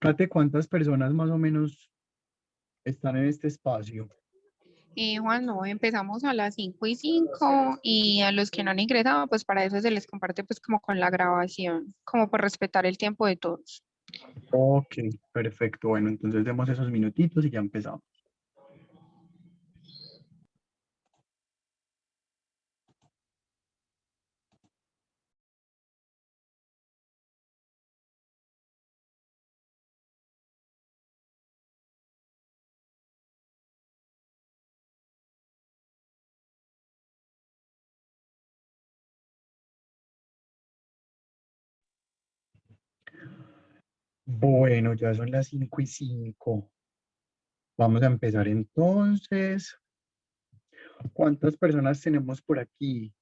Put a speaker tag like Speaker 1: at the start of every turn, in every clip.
Speaker 1: Kate, ¿cuántas personas más o menos están en este espacio?
Speaker 2: Juan, no, empezamos a las 5:05 y a los que no han ingresado, pues para eso se les comparte pues como con la grabación, como por respetar el tiempo de todos.
Speaker 1: Ok, perfecto. Bueno, entonces demos esos minutitos y ya empezamos. Bueno, ya son las 5:05. Vamos a empezar entonces. ¿Cuántas personas tenemos por aquí?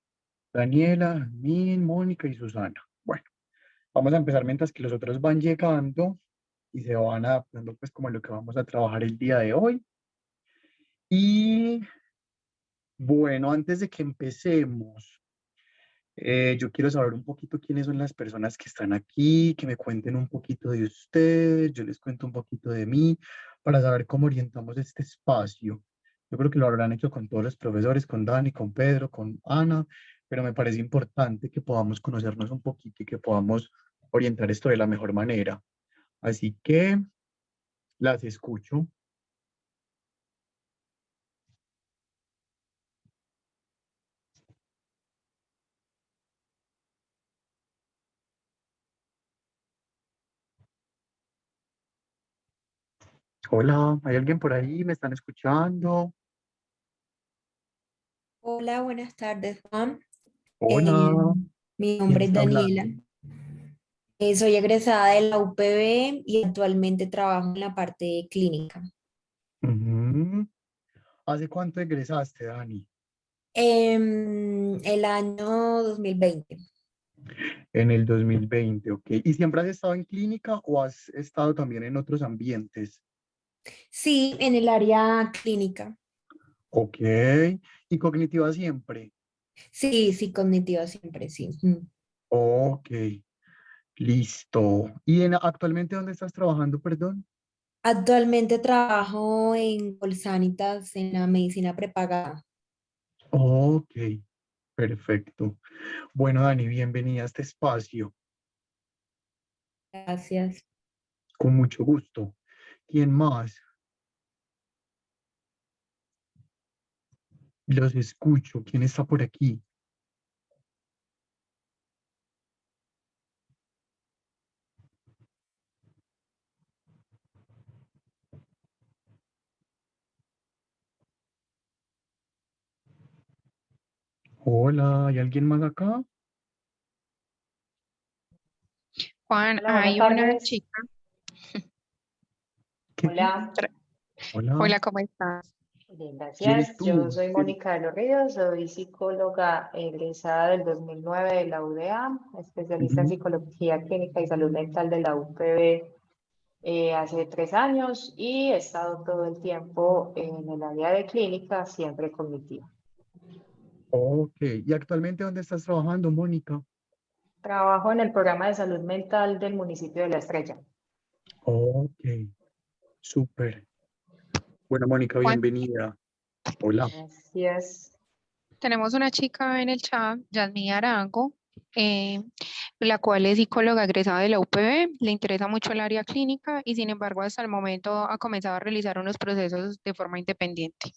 Speaker 1: Daniela, Min, Mónica y Susana. Bueno, vamos a empezar mientras que los otros van llegando y se van adaptando pues como a lo que vamos a trabajar el día de hoy. Y bueno, antes de que empecemos, yo quiero saber un poquito quiénes son las personas que están aquí, que me cuenten un poquito de ustedes, yo les cuento un poquito de mí, para saber cómo orientamos este espacio. Yo creo que lo habrán hecho con todos los profesores, con Dani, con Pedro, con Ana, pero me parece importante que podamos conocernos un poquito y que podamos orientar esto de la mejor manera. Así que las escucho. Hola, ¿hay alguien por ahí? ¿Me están escuchando?
Speaker 3: Hola, buenas tardes, Juan.
Speaker 1: Hola,
Speaker 3: Mi
Speaker 1: ¿quién
Speaker 3: nombre es
Speaker 1: está
Speaker 3: Daniela.
Speaker 1: hablando?
Speaker 3: Soy egresada de la UPB y actualmente trabajo en la parte clínica.
Speaker 1: Ujú. ¿Hace cuánto egresaste, Dani?
Speaker 3: El año 2020.
Speaker 1: En el 2020, ok. ¿Y siempre has estado en clínica o has estado también en otros ambientes?
Speaker 3: Sí, en el área clínica.
Speaker 1: Ok. ¿Y cognitiva siempre?
Speaker 3: Sí, sí, cognitiva siempre, sí.
Speaker 1: Ok, listo. ¿Y actualmente dónde estás trabajando, perdón?
Speaker 3: Actualmente trabajo en Colsanitas, en la medicina prepagada.
Speaker 1: Ok, perfecto. Bueno, Dani, bienvenida a este espacio.
Speaker 3: Gracias.
Speaker 1: Con mucho gusto. ¿Quién más? Los escucho. ¿Quién está por aquí? Hola, ¿hay alguien más acá?
Speaker 2: Juan,
Speaker 4: Hola, buenas
Speaker 2: hay una
Speaker 4: tardes.
Speaker 2: chica.
Speaker 1: ¿Qué?
Speaker 4: Hola,
Speaker 1: Hola,
Speaker 2: Hola, ¿cómo estás?
Speaker 4: bien,
Speaker 1: ¿quién es
Speaker 4: gracias. Yo
Speaker 1: tú?
Speaker 4: soy Mónica de los Ríos, soy psicóloga egresada del 2009 de la UdeA, especialista en
Speaker 1: Ujú.
Speaker 4: psicología clínica y salud mental de la UPB hace 3 años y he estado todo el tiempo en el área de clínica, siempre cognitiva.
Speaker 1: Ok, ¿y actualmente dónde estás trabajando, Mónica?
Speaker 4: Trabajo en el programa de salud mental del municipio de La Estrella.
Speaker 1: Ok, súper. Bueno, Mónica,
Speaker 2: Juan,
Speaker 1: bienvenida. Hola.
Speaker 4: Gracias.
Speaker 2: tenemos una chica en el chat, Yasmín Arango, eh, la cual es psicóloga egresada de la UPB, le interesa mucho el área clínica y sin embargo hasta el momento ha comenzado a realizar unos procesos de forma independiente.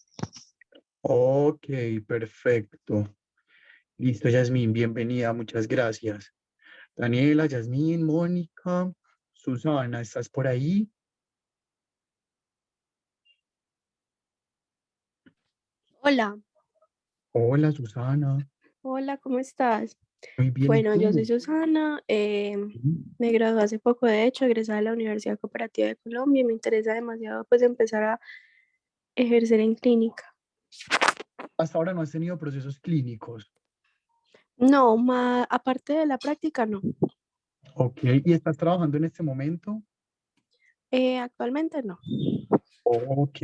Speaker 1: Ok, perfecto. Listo, Yasmín, bienvenida, muchas gracias. Daniela, Yasmín, Mónica, Susana, ¿estás por ahí?
Speaker 5: Hola,
Speaker 1: Hola, Susana.
Speaker 5: hola, ¿cómo estás?
Speaker 1: Muy bien, ¿y
Speaker 5: Bueno, yo soy
Speaker 1: tú?
Speaker 5: Susana,
Speaker 1: Mm.
Speaker 5: me gradué hace poco, de hecho, egresada de la Universidad Cooperativa de Colombia y me interesa demasiado pues empezar a ejercer en clínica.
Speaker 1: Hasta ahora no has tenido procesos clínicos.
Speaker 5: No, aparte de la práctica, no.
Speaker 1: Ok, ¿y estás trabajando en este momento?
Speaker 5: Actualmente no.
Speaker 1: Ok.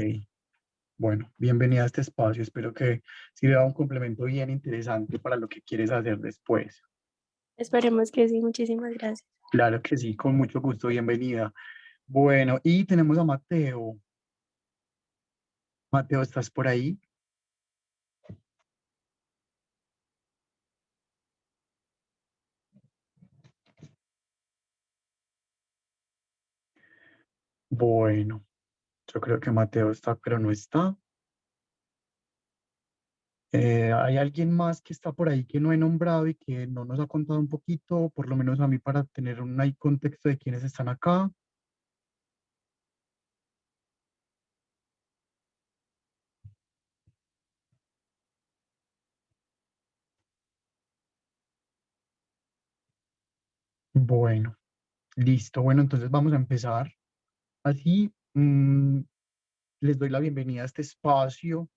Speaker 1: Bueno, bienvenida a este espacio. Espero que sirva un complemento bien interesante para lo que quieres hacer después.
Speaker 5: Esperemos que sí, muchísimas gracias.
Speaker 1: Claro que sí, con mucho gusto, bienvenida. Bueno, y tenemos a Mateo. Mateo, ¿estás por ahí? Bueno, yo creo que Mateo está, pero no está. ¿Hay alguien más que está por ahí que no he nombrado y que no nos ha contado un poquito, por lo menos a mí, para tener un ahí contexto de quiénes están acá? Bueno, listo. Bueno, entonces vamos a empezar. Así, les doy la bienvenida a este espacio.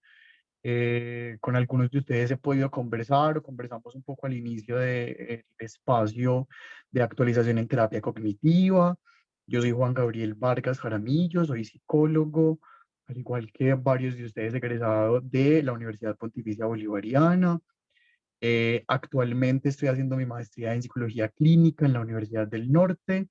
Speaker 1: Con algunos de ustedes he podido conversar o conversamos un poco al inicio del espacio de actualización en terapia cognitiva. Yo soy Juan Gabriel Vargas Jaramillo, soy psicólogo, al igual que varios de ustedes egresados de la Universidad Pontificia Bolivariana. Actualmente estoy haciendo mi maestría en psicología clínica en la Universidad del Norte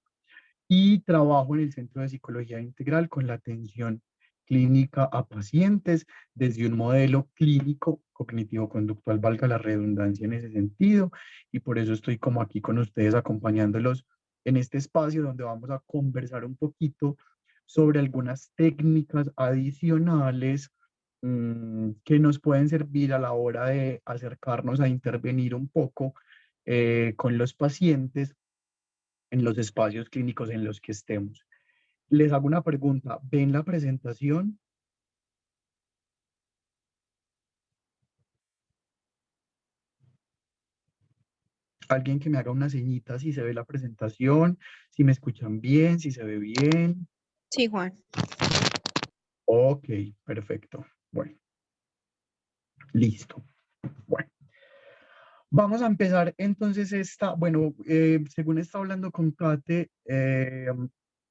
Speaker 1: y trabajo en el Centro de Psicología Integral con la atención clínica a pacientes desde un modelo clínico cognitivo-conductual, valga la redundancia en ese sentido, y por eso estoy como aquí con ustedes acompañándolos en este espacio donde vamos a conversar un poquito sobre algunas técnicas adicionales que nos pueden servir a la hora de acercarnos a intervenir un poco con los pacientes en los espacios clínicos en los que estemos. Les hago una pregunta. ¿Ven la presentación? Alguien que me haga una señita si se ve la presentación, si me escuchan bien, si se ve bien.
Speaker 2: Sí, Juan.
Speaker 1: Ok, perfecto. Bueno, listo. Bueno, vamos a empezar entonces bueno, según está hablando con Kate,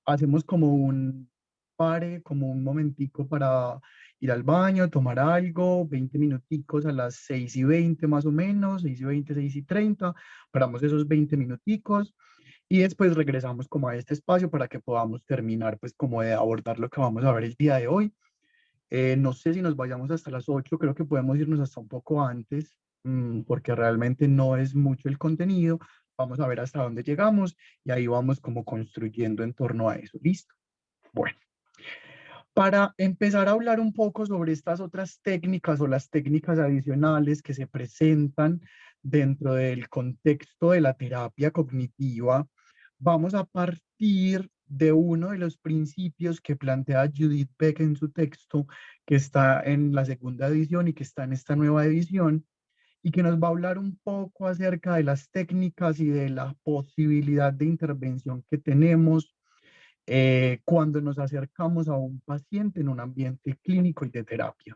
Speaker 1: hacemos como un pare, como un momentico para ir al baño, tomar algo, 20 minuticos a las 6:20 más o menos, 6:20, 6:30, paramos esos 20 minuticos y después regresamos como a este espacio para que podamos terminar pues como de abordar lo que vamos a ver el día de hoy. No sé si nos vayamos hasta las 8, creo que podemos irnos hasta un poco antes, porque realmente no es mucho el contenido. Vamos a ver hasta dónde llegamos y ahí vamos como construyendo en torno a eso. ¿Listo? Bueno, para empezar a hablar un poco sobre estas otras técnicas o las técnicas adicionales que se presentan dentro del contexto de la terapia cognitiva, vamos a partir de uno de los principios que plantea Judith Beck en su texto, que está en la segunda edición y que está en esta nueva edición, y que nos va a hablar un poco acerca de las técnicas y de la posibilidad de intervención que tenemos cuando nos acercamos a un paciente en un ambiente clínico y de terapia.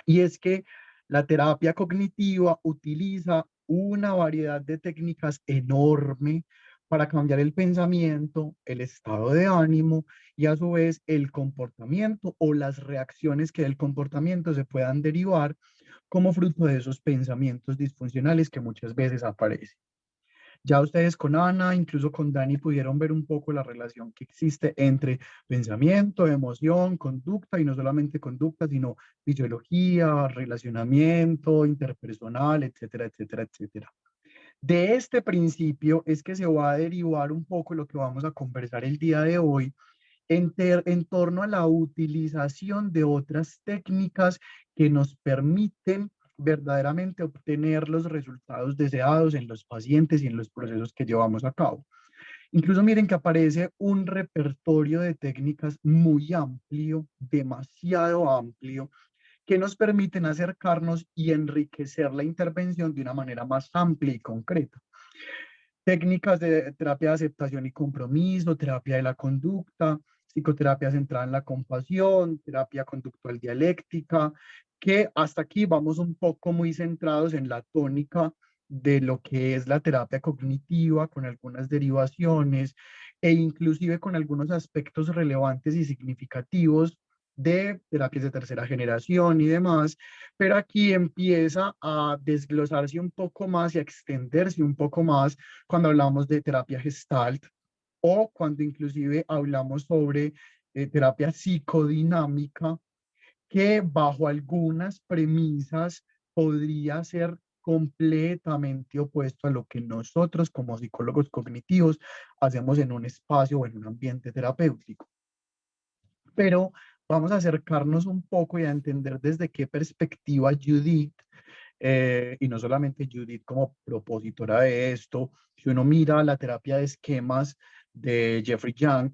Speaker 1: Y es que la terapia cognitiva utiliza una variedad de técnicas enorme para cambiar el pensamiento, el estado de ánimo y a su vez el comportamiento o las reacciones que del comportamiento se puedan derivar como fruto de esos pensamientos disfuncionales que muchas veces aparecen. Ya ustedes con Ana, incluso con Dani, pudieron ver un poco la relación que existe entre pensamiento, emoción, conducta, y no solamente conducta, sino fisiología, relacionamiento, interpersonal, etcétera, etcétera, etcétera. De este principio es que se va a derivar un poco lo que vamos a conversar el día de hoy en torno a la utilización de otras técnicas que nos permiten verdaderamente obtener los resultados deseados en los pacientes y en los procesos que llevamos a cabo. Incluso miren que aparece un repertorio de técnicas muy amplio, demasiado amplio, que nos permiten acercarnos y enriquecer la intervención de una manera más amplia y concreta. Técnicas de terapia de aceptación y compromiso, terapia de la conducta, psicoterapia centrada en la compasión, terapia conductual dialéctica, que hasta aquí vamos un poco muy centrados en la tónica de lo que es la terapia cognitiva, con algunas derivaciones e inclusive con algunos aspectos relevantes y significativos de terapias de tercera generación y demás, pero aquí empieza a desglosarse un poco más y a extenderse un poco más cuando hablamos de terapia Gestalt, o cuando inclusive hablamos sobre terapia psicodinámica, que bajo algunas premisas podría ser completamente opuesto a lo que nosotros como psicólogos cognitivos hacemos en un espacio o en un ambiente terapéutico. Pero vamos a acercarnos un poco y a entender desde qué perspectiva Judith, y no solamente Judith como propositora de esto, si uno mira la terapia de esquemas de Jeffrey Young,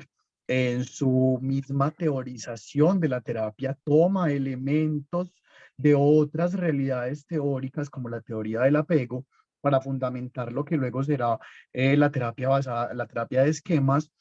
Speaker 1: en su misma teorización de la terapia, toma elementos de otras realidades teóricas como la teoría del apego para fundamentar lo que luego será la terapia basada, la terapia de esquemas,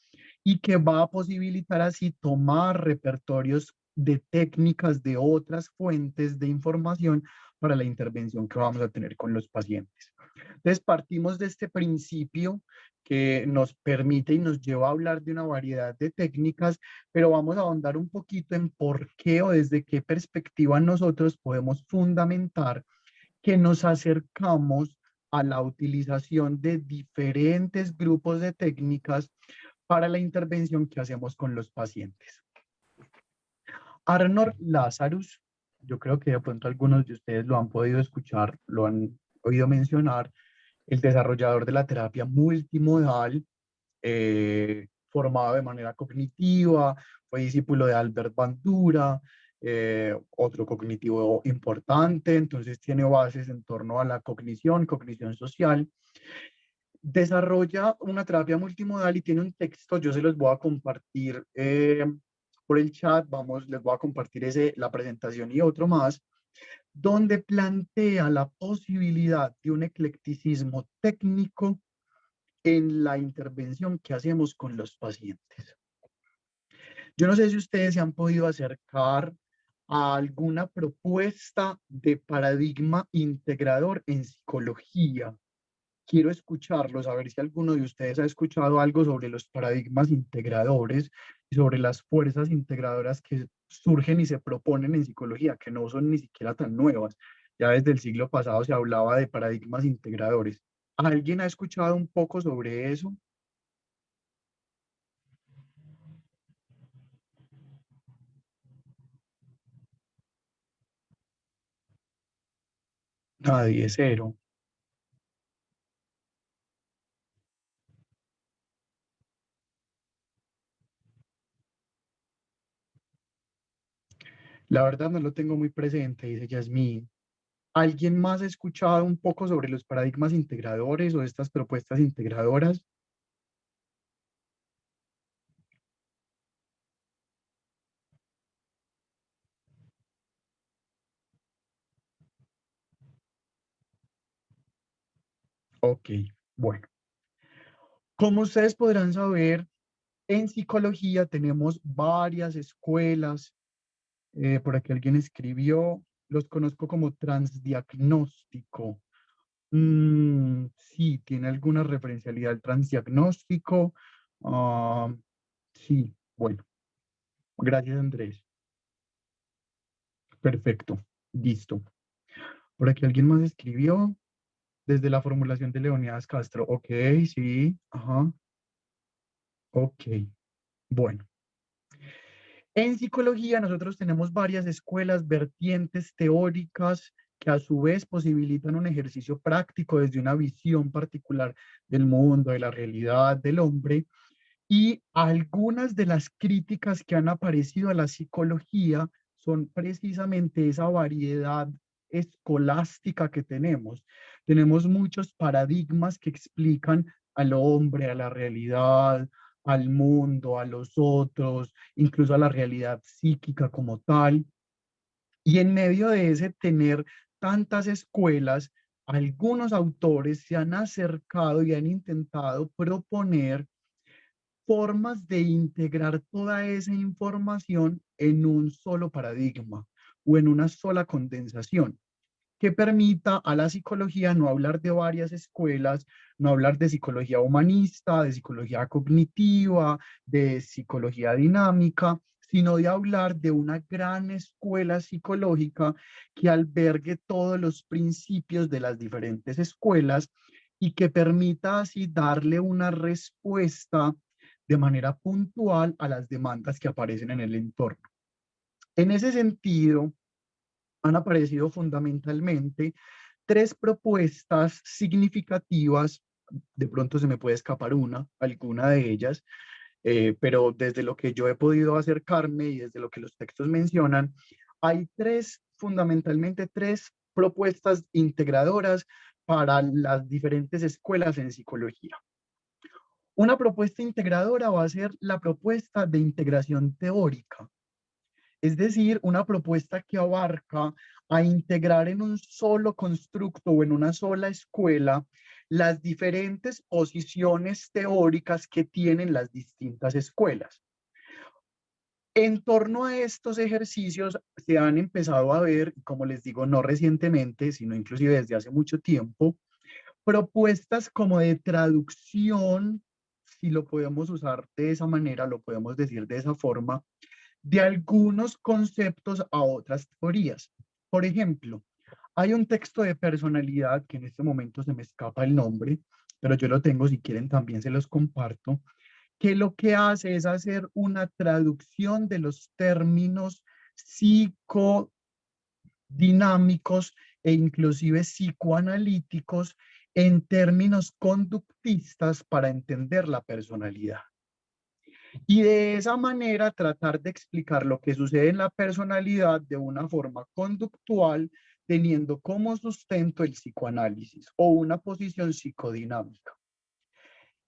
Speaker 1: y que va a posibilitar así tomar repertorios de técnicas de otras fuentes de información para la intervención que vamos a tener con los pacientes. Entonces, partimos de este principio que nos permite y nos lleva a hablar de una variedad de técnicas, pero vamos a ahondar un poquito en por qué o desde qué perspectiva nosotros podemos fundamentar que nos acercamos a la utilización de diferentes grupos de técnicas para la intervención que hacemos con los pacientes. Arnold Lazarus, yo creo que de pronto algunos de ustedes lo han podido escuchar, lo han oído mencionar, el desarrollador de la terapia multimodal, formado de manera cognitiva, fue discípulo de Albert Bandura, otro cognitivo importante, entonces tiene bases en torno a la cognición, cognición social. Desarrolla una terapia multimodal y tiene un texto, yo se los voy a compartir por el chat, vamos, les voy a compartir la presentación y otro más, donde plantea la posibilidad de un eclecticismo técnico en la intervención que hacemos con los pacientes. Yo no sé si ustedes se han podido acercar a alguna propuesta de paradigma integrador en psicología. Quiero escucharlos, a ver si alguno de ustedes ha escuchado algo sobre los paradigmas integradores y sobre las fuerzas integradoras que surgen y se proponen en psicología, que no son ni siquiera tan nuevas. Ya desde el siglo pasado se hablaba de paradigmas integradores. ¿Alguien ha escuchado un poco sobre eso? Nadie, cero. La verdad no lo tengo muy presente, dice Yasmín. ¿Alguien más ha escuchado un poco sobre los paradigmas integradores o estas propuestas integradoras? Ok, bueno. Como ustedes podrán saber, en psicología tenemos varias escuelas. Por aquí alguien escribió, los conozco como transdiagnóstico. Sí, tiene alguna referencialidad al transdiagnóstico. Ah, sí, bueno, gracias Andrés. Perfecto, listo. Por aquí alguien más escribió desde la formulación de Leonidas Castro. Ok, sí, ajá. Ok, bueno. En psicología nosotros tenemos varias escuelas, vertientes teóricas que a su vez posibilitan un ejercicio práctico desde una visión particular del mundo, de la realidad, del hombre. Y algunas de las críticas que han aparecido a la psicología son precisamente esa variedad escolástica que tenemos. Tenemos muchos paradigmas que explican al hombre, a la realidad, al mundo, a los otros, incluso a la realidad psíquica como tal. Y en medio de ese tener tantas escuelas, algunos autores se han acercado y han intentado proponer formas de integrar toda esa información en un solo paradigma o en una sola condensación que permita a la psicología no hablar de varias escuelas, no hablar de psicología humanista, de psicología cognitiva, de psicología dinámica, sino de hablar de una gran escuela psicológica que albergue todos los principios de las diferentes escuelas y que permita así darle una respuesta de manera puntual a las demandas que aparecen en el entorno. En ese sentido, han aparecido fundamentalmente tres propuestas significativas. De pronto se me puede escapar alguna de ellas, pero desde lo que yo he podido acercarme y desde lo que los textos mencionan, hay fundamentalmente tres propuestas integradoras para las diferentes escuelas en psicología. Una propuesta integradora va a ser la propuesta de integración teórica, es decir, una propuesta que abarca a integrar en un solo constructo o en una sola escuela las diferentes posiciones teóricas que tienen las distintas escuelas. En torno a estos ejercicios se han empezado a ver, como les digo, no recientemente, sino inclusive desde hace mucho tiempo, propuestas como de traducción, si lo podemos usar de esa manera, lo podemos decir de esa forma, de algunos conceptos a otras teorías. Por ejemplo, hay un texto de personalidad que en este momento se me escapa el nombre, pero yo lo tengo, si quieren también se los comparto, que lo que hace es hacer una traducción de los términos psicodinámicos e inclusive psicoanalíticos en términos conductistas para entender la personalidad. Y de esa manera tratar de explicar lo que sucede en la personalidad de una forma conductual, teniendo como sustento el psicoanálisis o una posición psicodinámica.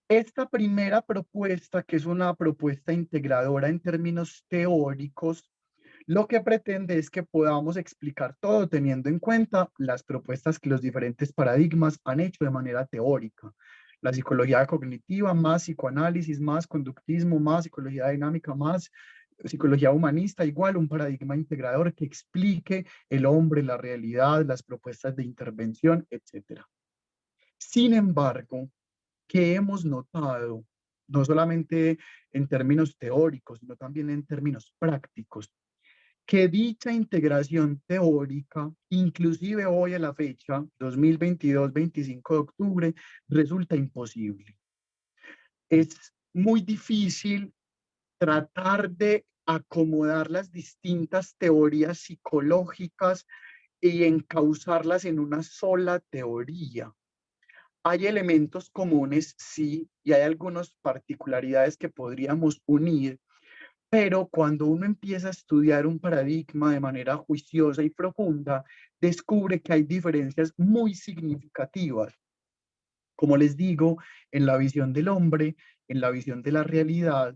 Speaker 1: Esta primera propuesta, que es una propuesta integradora en términos teóricos, lo que pretende es que podamos explicar todo teniendo en cuenta las propuestas que los diferentes paradigmas han hecho de manera teórica. La psicología cognitiva, más psicoanálisis, más conductismo, más psicología dinámica, más psicología humanista, igual un paradigma integrador que explique el hombre, la realidad, las propuestas de intervención, etc. Sin embargo, ¿qué hemos notado? No solamente en términos teóricos, sino también en términos prácticos, que dicha integración teórica, inclusive hoy a la fecha, 2022, 25 de octubre, resulta imposible. Es muy difícil tratar de acomodar las distintas teorías psicológicas y encauzarlas en una sola teoría. Hay elementos comunes, sí, y hay algunas particularidades que podríamos unir, pero cuando uno empieza a estudiar un paradigma de manera juiciosa y profunda, descubre que hay diferencias muy significativas, como les digo, en la visión del hombre, en la visión de la realidad,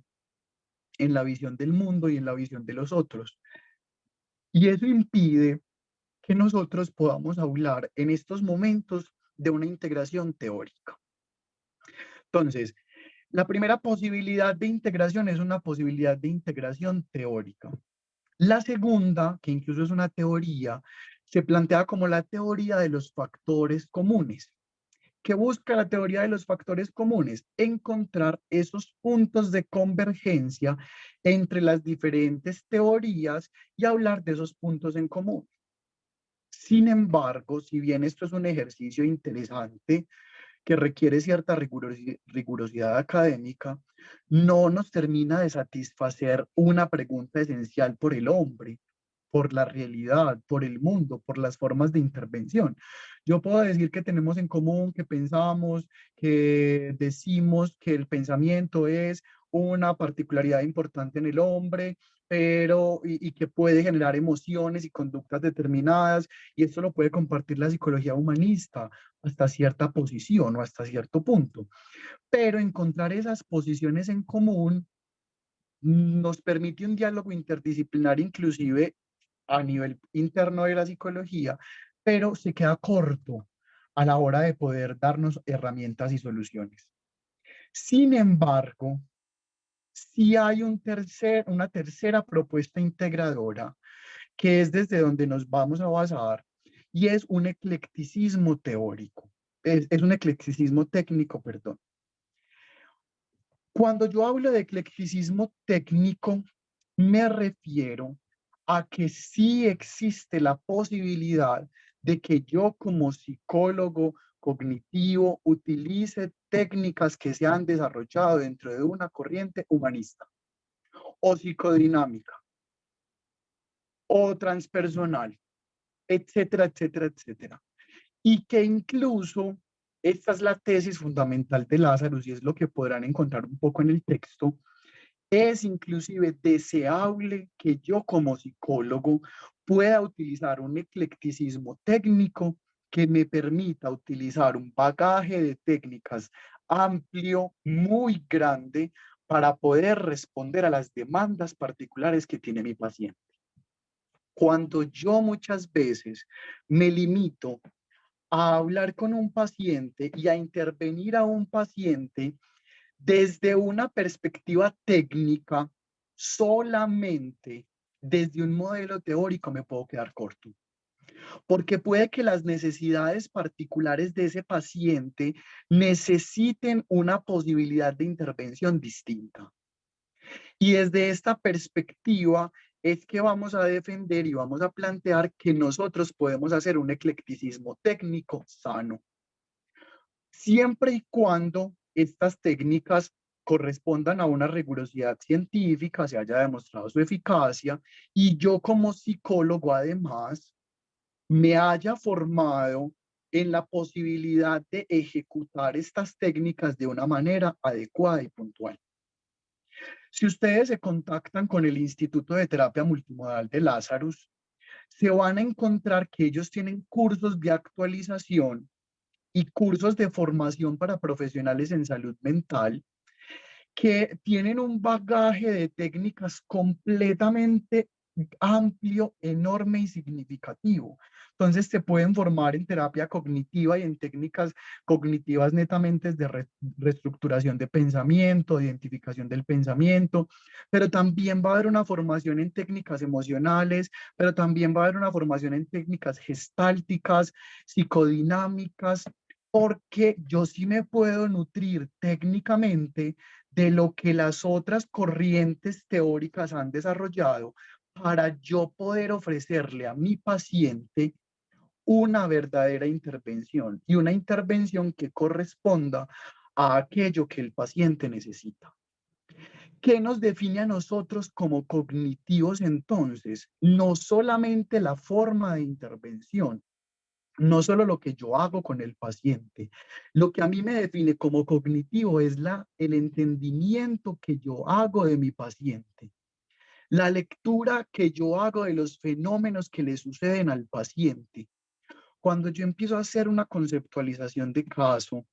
Speaker 1: en la visión del mundo y en la visión de los otros. Y eso impide que nosotros podamos hablar en estos momentos de una integración teórica. Entonces, la primera posibilidad de integración es una posibilidad de integración teórica. La segunda, que incluso es una teoría, se plantea como la teoría de los factores comunes. ¿Qué busca la teoría de los factores comunes? Encontrar esos puntos de convergencia entre las diferentes teorías y hablar de esos puntos en común. Sin embargo, si bien esto es un ejercicio interesante, que requiere cierta rigurosidad académica, no nos termina de satisfacer una pregunta esencial por el hombre, por la realidad, por el mundo, por las formas de intervención. Yo puedo decir que tenemos en común, que pensamos, que decimos que el pensamiento es una particularidad importante en el hombre, pero y que puede generar emociones y conductas determinadas, y esto lo puede compartir la psicología humanista hasta cierta posición o hasta cierto punto. Pero encontrar esas posiciones en común nos permite un diálogo interdisciplinar inclusive a nivel interno de la psicología, pero se queda corto a la hora de poder darnos herramientas y soluciones. Sin embargo, sí hay una tercera propuesta integradora, que es desde donde nos vamos a basar, y es un eclecticismo teórico, es un eclecticismo técnico, perdón. Cuando yo hablo de eclecticismo técnico, me refiero a que sí existe la posibilidad de que yo como psicólogo, cognitivo utilice técnicas que se han desarrollado dentro de una corriente humanista o psicodinámica o transpersonal, etcétera, etcétera, etcétera. Y que incluso esta es la tesis fundamental de Lazarus y es lo que podrán encontrar un poco en el texto. Es inclusive deseable que yo como psicólogo pueda utilizar un eclecticismo técnico que me permita utilizar un bagaje de técnicas amplio, muy grande, para poder responder a las demandas particulares que tiene mi paciente. Cuando yo muchas veces me limito a hablar con un paciente y a intervenir a un paciente desde una perspectiva técnica, solamente desde un modelo teórico me puedo quedar corto. Porque puede que las necesidades particulares de ese paciente necesiten una posibilidad de intervención distinta. Y desde esta perspectiva es que vamos a defender y vamos a plantear que nosotros podemos hacer un eclecticismo técnico sano. Siempre y cuando estas técnicas correspondan a una rigurosidad científica, se haya demostrado su eficacia, y yo como psicólogo además me haya formado en la posibilidad de ejecutar estas técnicas de una manera adecuada y puntual. Si ustedes se contactan con el Instituto de Terapia Multimodal de Lazarus, se van a encontrar que ellos tienen cursos de actualización y cursos de formación para profesionales en salud mental que tienen un bagaje de técnicas completamente amplio, enorme y significativo. Entonces te pueden formar en terapia cognitiva y en técnicas cognitivas netamente de reestructuración de pensamiento, de identificación del pensamiento, pero también va a haber una formación en técnicas emocionales, pero también va a haber una formación en técnicas gestálticas, psicodinámicas, porque yo sí me puedo nutrir técnicamente de lo que las otras corrientes teóricas han desarrollado para yo poder ofrecerle a mi paciente una verdadera intervención y una intervención que corresponda a aquello que el paciente necesita. ¿Qué nos define a nosotros como cognitivos entonces? No solamente la forma de intervención, no solo lo que yo hago con el paciente. Lo que a mí me define como cognitivo es el entendimiento que yo hago de mi paciente, la lectura que yo hago de los fenómenos que le suceden al paciente. Cuando yo empiezo a hacer una conceptualización de caso,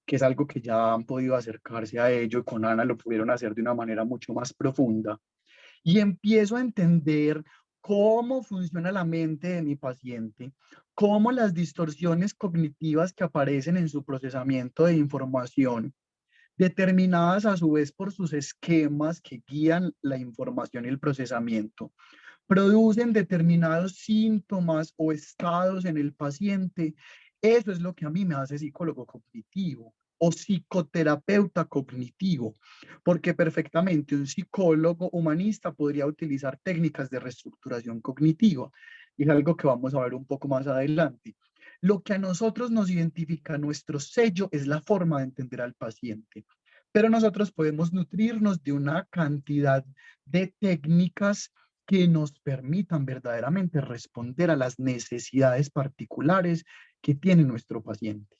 Speaker 1: que es algo que ya han podido acercarse a ello, con Ana lo pudieron hacer de una manera mucho más profunda, y empiezo a entender cómo funciona la mente de mi paciente, cómo las distorsiones cognitivas que aparecen en su procesamiento de información, determinadas a su vez por sus esquemas que guían la información y el procesamiento, producen determinados síntomas o estados en el paciente. Eso es lo que a mí me hace psicólogo cognitivo o psicoterapeuta cognitivo, porque perfectamente un psicólogo humanista podría utilizar técnicas de reestructuración cognitiva. Y es algo que vamos a ver un poco más adelante. Lo que a nosotros nos identifica, nuestro sello, es la forma de entender al paciente. Pero nosotros podemos nutrirnos de una cantidad de técnicas que nos permitan verdaderamente responder a las necesidades particulares que tiene nuestro paciente.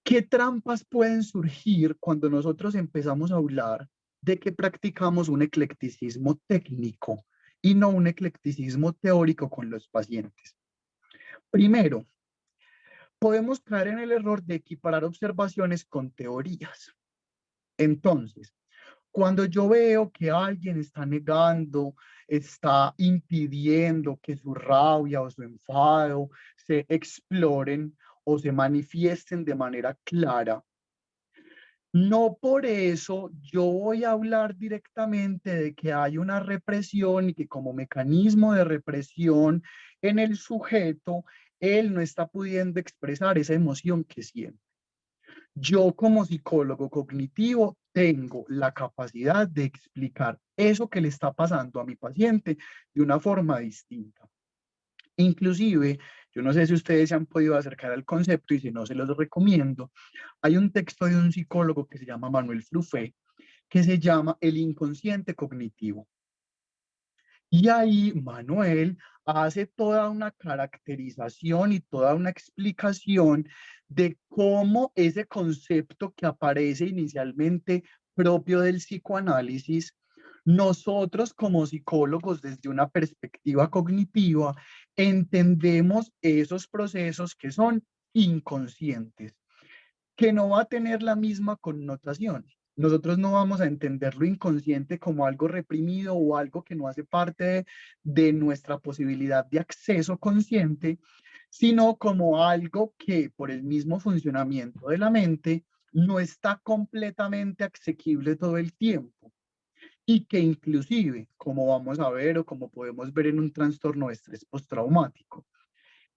Speaker 1: ¿Qué trampas pueden surgir cuando nosotros empezamos a hablar de que practicamos un eclecticismo técnico y no un eclecticismo teórico con los pacientes? Primero, podemos caer en el error de equiparar observaciones con teorías. Entonces, cuando yo veo que alguien está negando, está impidiendo que su rabia o su enfado se exploren o se manifiesten de manera clara, no por eso yo voy a hablar directamente de que hay una represión y que como mecanismo de represión en el sujeto, él no está pudiendo expresar esa emoción que siente. Yo como psicólogo cognitivo tengo la capacidad de explicar eso que le está pasando a mi paciente de una forma distinta. Inclusive, yo no sé si ustedes se han podido acercar al concepto y si no, se los recomiendo. Hay un texto de un psicólogo que se llama Manuel Fluffé, que se llama El inconsciente cognitivo. Y ahí Manuel hace toda una caracterización y toda una explicación de cómo ese concepto que aparece inicialmente propio del psicoanálisis, nosotros como psicólogos desde una perspectiva cognitiva entendemos esos procesos que son inconscientes, que no va a tener la misma connotación. Nosotros no vamos a entender lo inconsciente como algo reprimido o algo que no hace parte de nuestra posibilidad de acceso consciente, sino como algo que por el mismo funcionamiento de la mente no está completamente asequible todo el tiempo y que inclusive, como vamos a ver o como podemos ver en un trastorno de estrés postraumático,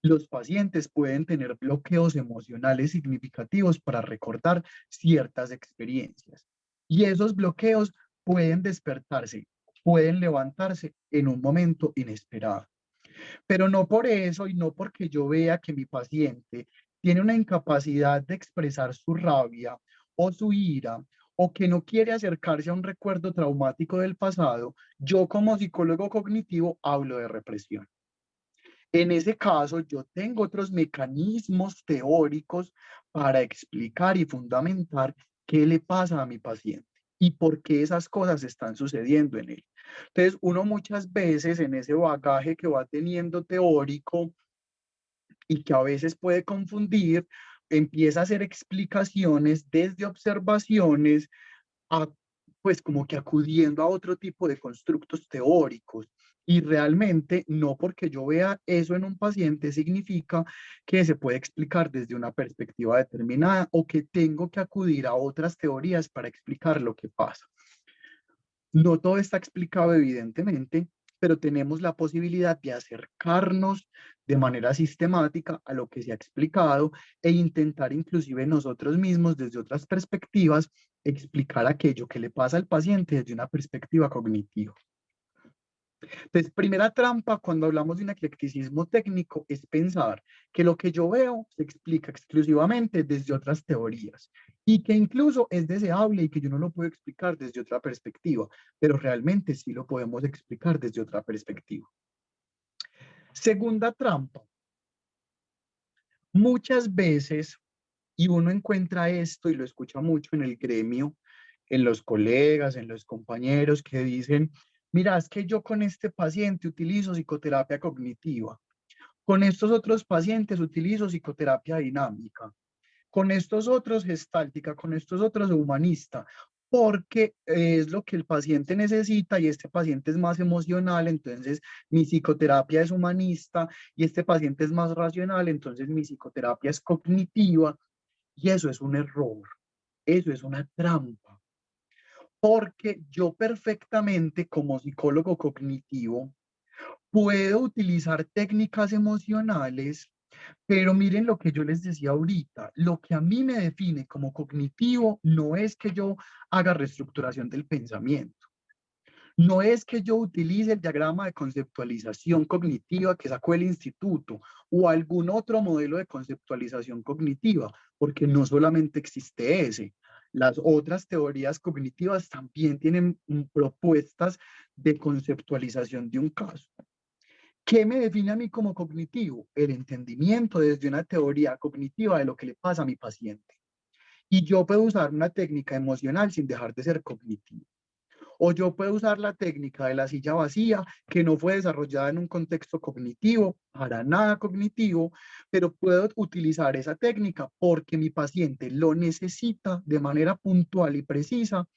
Speaker 1: los pacientes pueden tener bloqueos emocionales significativos para recordar ciertas experiencias. Y esos bloqueos pueden despertarse, pueden levantarse en un momento inesperado. Pero no por eso y no porque yo vea que mi paciente tiene una incapacidad de expresar su rabia o su ira o que no quiere acercarse a un recuerdo traumático del pasado, yo como psicólogo cognitivo hablo de represión. En ese caso, yo tengo otros mecanismos teóricos para explicar y fundamentar qué le pasa a mi paciente y por qué esas cosas están sucediendo en él. Entonces, uno muchas veces en ese bagaje que va teniendo teórico y que a veces puede confundir, empieza a hacer explicaciones desde observaciones a, pues como que acudiendo a otro tipo de constructos teóricos. Y realmente no porque yo vea eso en un paciente significa que se puede explicar desde una perspectiva determinada o que tengo que acudir a otras teorías para explicar lo que pasa. No todo está explicado evidentemente, pero tenemos la posibilidad de acercarnos de manera sistemática a lo que se ha explicado e intentar inclusive nosotros mismos desde otras perspectivas explicar aquello que le pasa al paciente desde una perspectiva cognitiva. Entonces, primera trampa cuando hablamos de un eclecticismo técnico es pensar que lo que yo veo se explica exclusivamente desde otras teorías y que incluso es deseable y que yo no lo puedo explicar desde otra perspectiva, pero realmente sí lo podemos explicar desde otra perspectiva. Segunda trampa. Muchas veces, y uno encuentra esto y lo escucha mucho en el gremio, en los colegas, en los compañeros que dicen, mira, es que yo con este paciente utilizo psicoterapia cognitiva, con estos otros pacientes utilizo psicoterapia dinámica, con estos otros gestáltica, con estos otros humanista, porque es lo que el paciente necesita y este paciente es más emocional, entonces mi psicoterapia es humanista y este paciente es más racional, entonces mi psicoterapia es cognitiva y eso es un error, eso es una trampa, porque yo perfectamente como psicólogo cognitivo puedo utilizar técnicas emocionales, pero miren lo que yo les decía ahorita, lo que a mí me define como cognitivo no es que yo haga reestructuración del pensamiento, no es que yo utilice el diagrama de conceptualización cognitiva que sacó el instituto o algún otro modelo de conceptualización cognitiva, porque no solamente existe ese. Las otras teorías cognitivas también tienen propuestas de conceptualización de un caso. ¿Qué me define a mí como cognitivo? El entendimiento desde una teoría cognitiva de lo que le pasa a mi paciente. Y yo puedo usar una técnica emocional sin dejar de ser cognitivo. O yo puedo usar la técnica de la silla vacía, que no fue desarrollada en un contexto cognitivo, para nada cognitivo, pero puedo utilizar esa técnica porque mi paciente lo necesita de manera puntual y precisa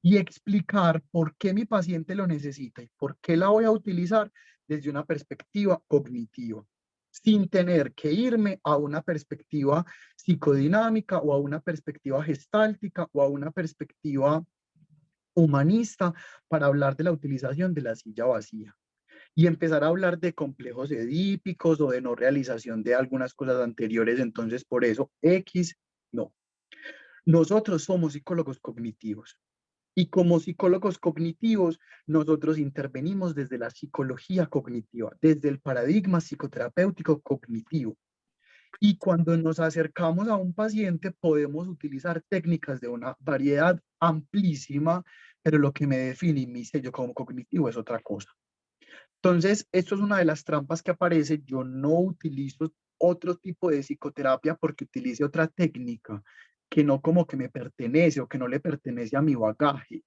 Speaker 1: y explicar por qué mi paciente lo necesita y por qué la voy a utilizar desde una perspectiva cognitiva, sin tener que irme a una perspectiva psicodinámica o a una perspectiva gestáltica o a una perspectiva humanista para hablar de la utilización de la silla vacía y empezar a hablar de complejos edípicos o de no realización de algunas cosas anteriores. Entonces, por eso, X, no. Nosotros somos psicólogos cognitivos Y como psicólogos cognitivos, nosotros intervenimos desde la psicología cognitiva, desde el paradigma psicoterapéutico cognitivo. Y cuando nos acercamos a un paciente, podemos utilizar técnicas de una variedad amplísima, pero lo que me define y mi sello como cognitivo es otra cosa. Entonces, esto es una de las trampas que aparece. Yo no utilizo otro tipo de psicoterapia porque utilice otra técnica que no como que me pertenece o que no le pertenece a mi bagaje.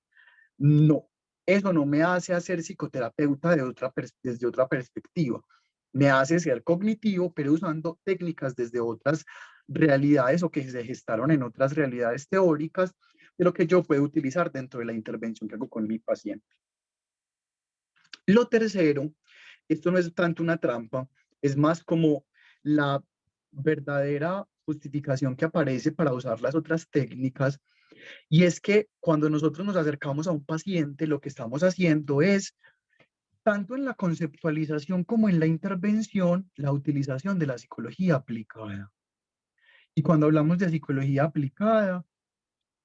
Speaker 1: No, eso no me hace hacer psicoterapeuta desde otra perspectiva. Me hace ser cognitivo, pero usando técnicas desde otras realidades o que se gestaron en otras realidades teóricas de lo que yo puedo utilizar dentro de la intervención que hago con mi paciente. Lo tercero, esto no es tanto una trampa, es más como la verdadera justificación que aparece para usar las otras técnicas, y es que cuando nosotros nos acercamos a un paciente, lo que estamos haciendo es, tanto en la conceptualización como en la intervención, la utilización de la psicología aplicada. Y cuando hablamos de psicología aplicada,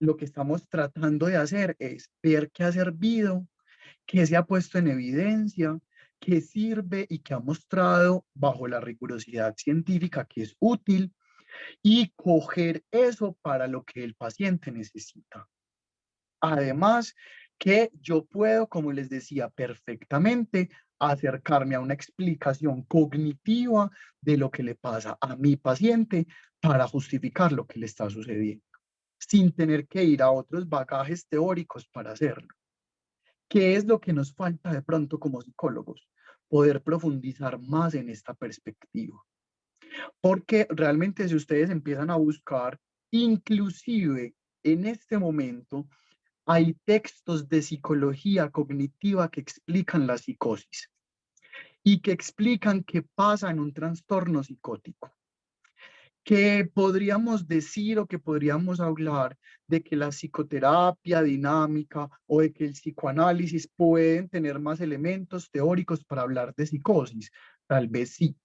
Speaker 1: lo que estamos tratando de hacer es ver qué ha servido, qué se ha puesto en evidencia, qué sirve y qué ha mostrado bajo la rigurosidad científica que es útil, y coger eso para lo que el paciente necesita. Además, que yo puedo, como les decía, perfectamente acercarme a una explicación cognitiva de lo que le pasa a mi paciente para justificar lo que le está sucediendo, sin tener que ir a otros bagajes teóricos para hacerlo. ¿Qué es lo que nos falta de pronto como psicólogos? Poder profundizar más en esta perspectiva. Porque realmente si ustedes empiezan a buscar, inclusive en este momento, hay textos de psicología cognitiva que explican la psicosis y que explican qué pasa en un trastorno psicótico. Que podríamos decir o que podríamos hablar de que la psicoterapia dinámica o de que el psicoanálisis pueden tener más elementos teóricos para hablar de psicosis. Tal vez sí,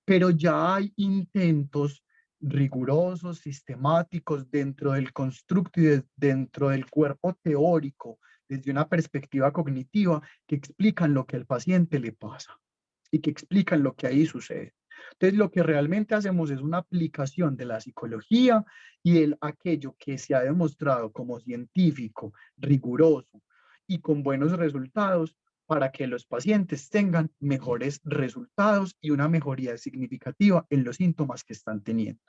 Speaker 1: pero ya hay intentos rigurosos, sistemáticos dentro del constructo y dentro del cuerpo teórico, desde una perspectiva cognitiva, que explican lo que al paciente le pasa y que explican lo que ahí sucede. Entonces, lo que realmente hacemos es una aplicación de la psicología y de aquello que se ha demostrado como científico, riguroso y con buenos resultados, para que los pacientes tengan mejores resultados y una mejoría significativa en los síntomas que están teniendo.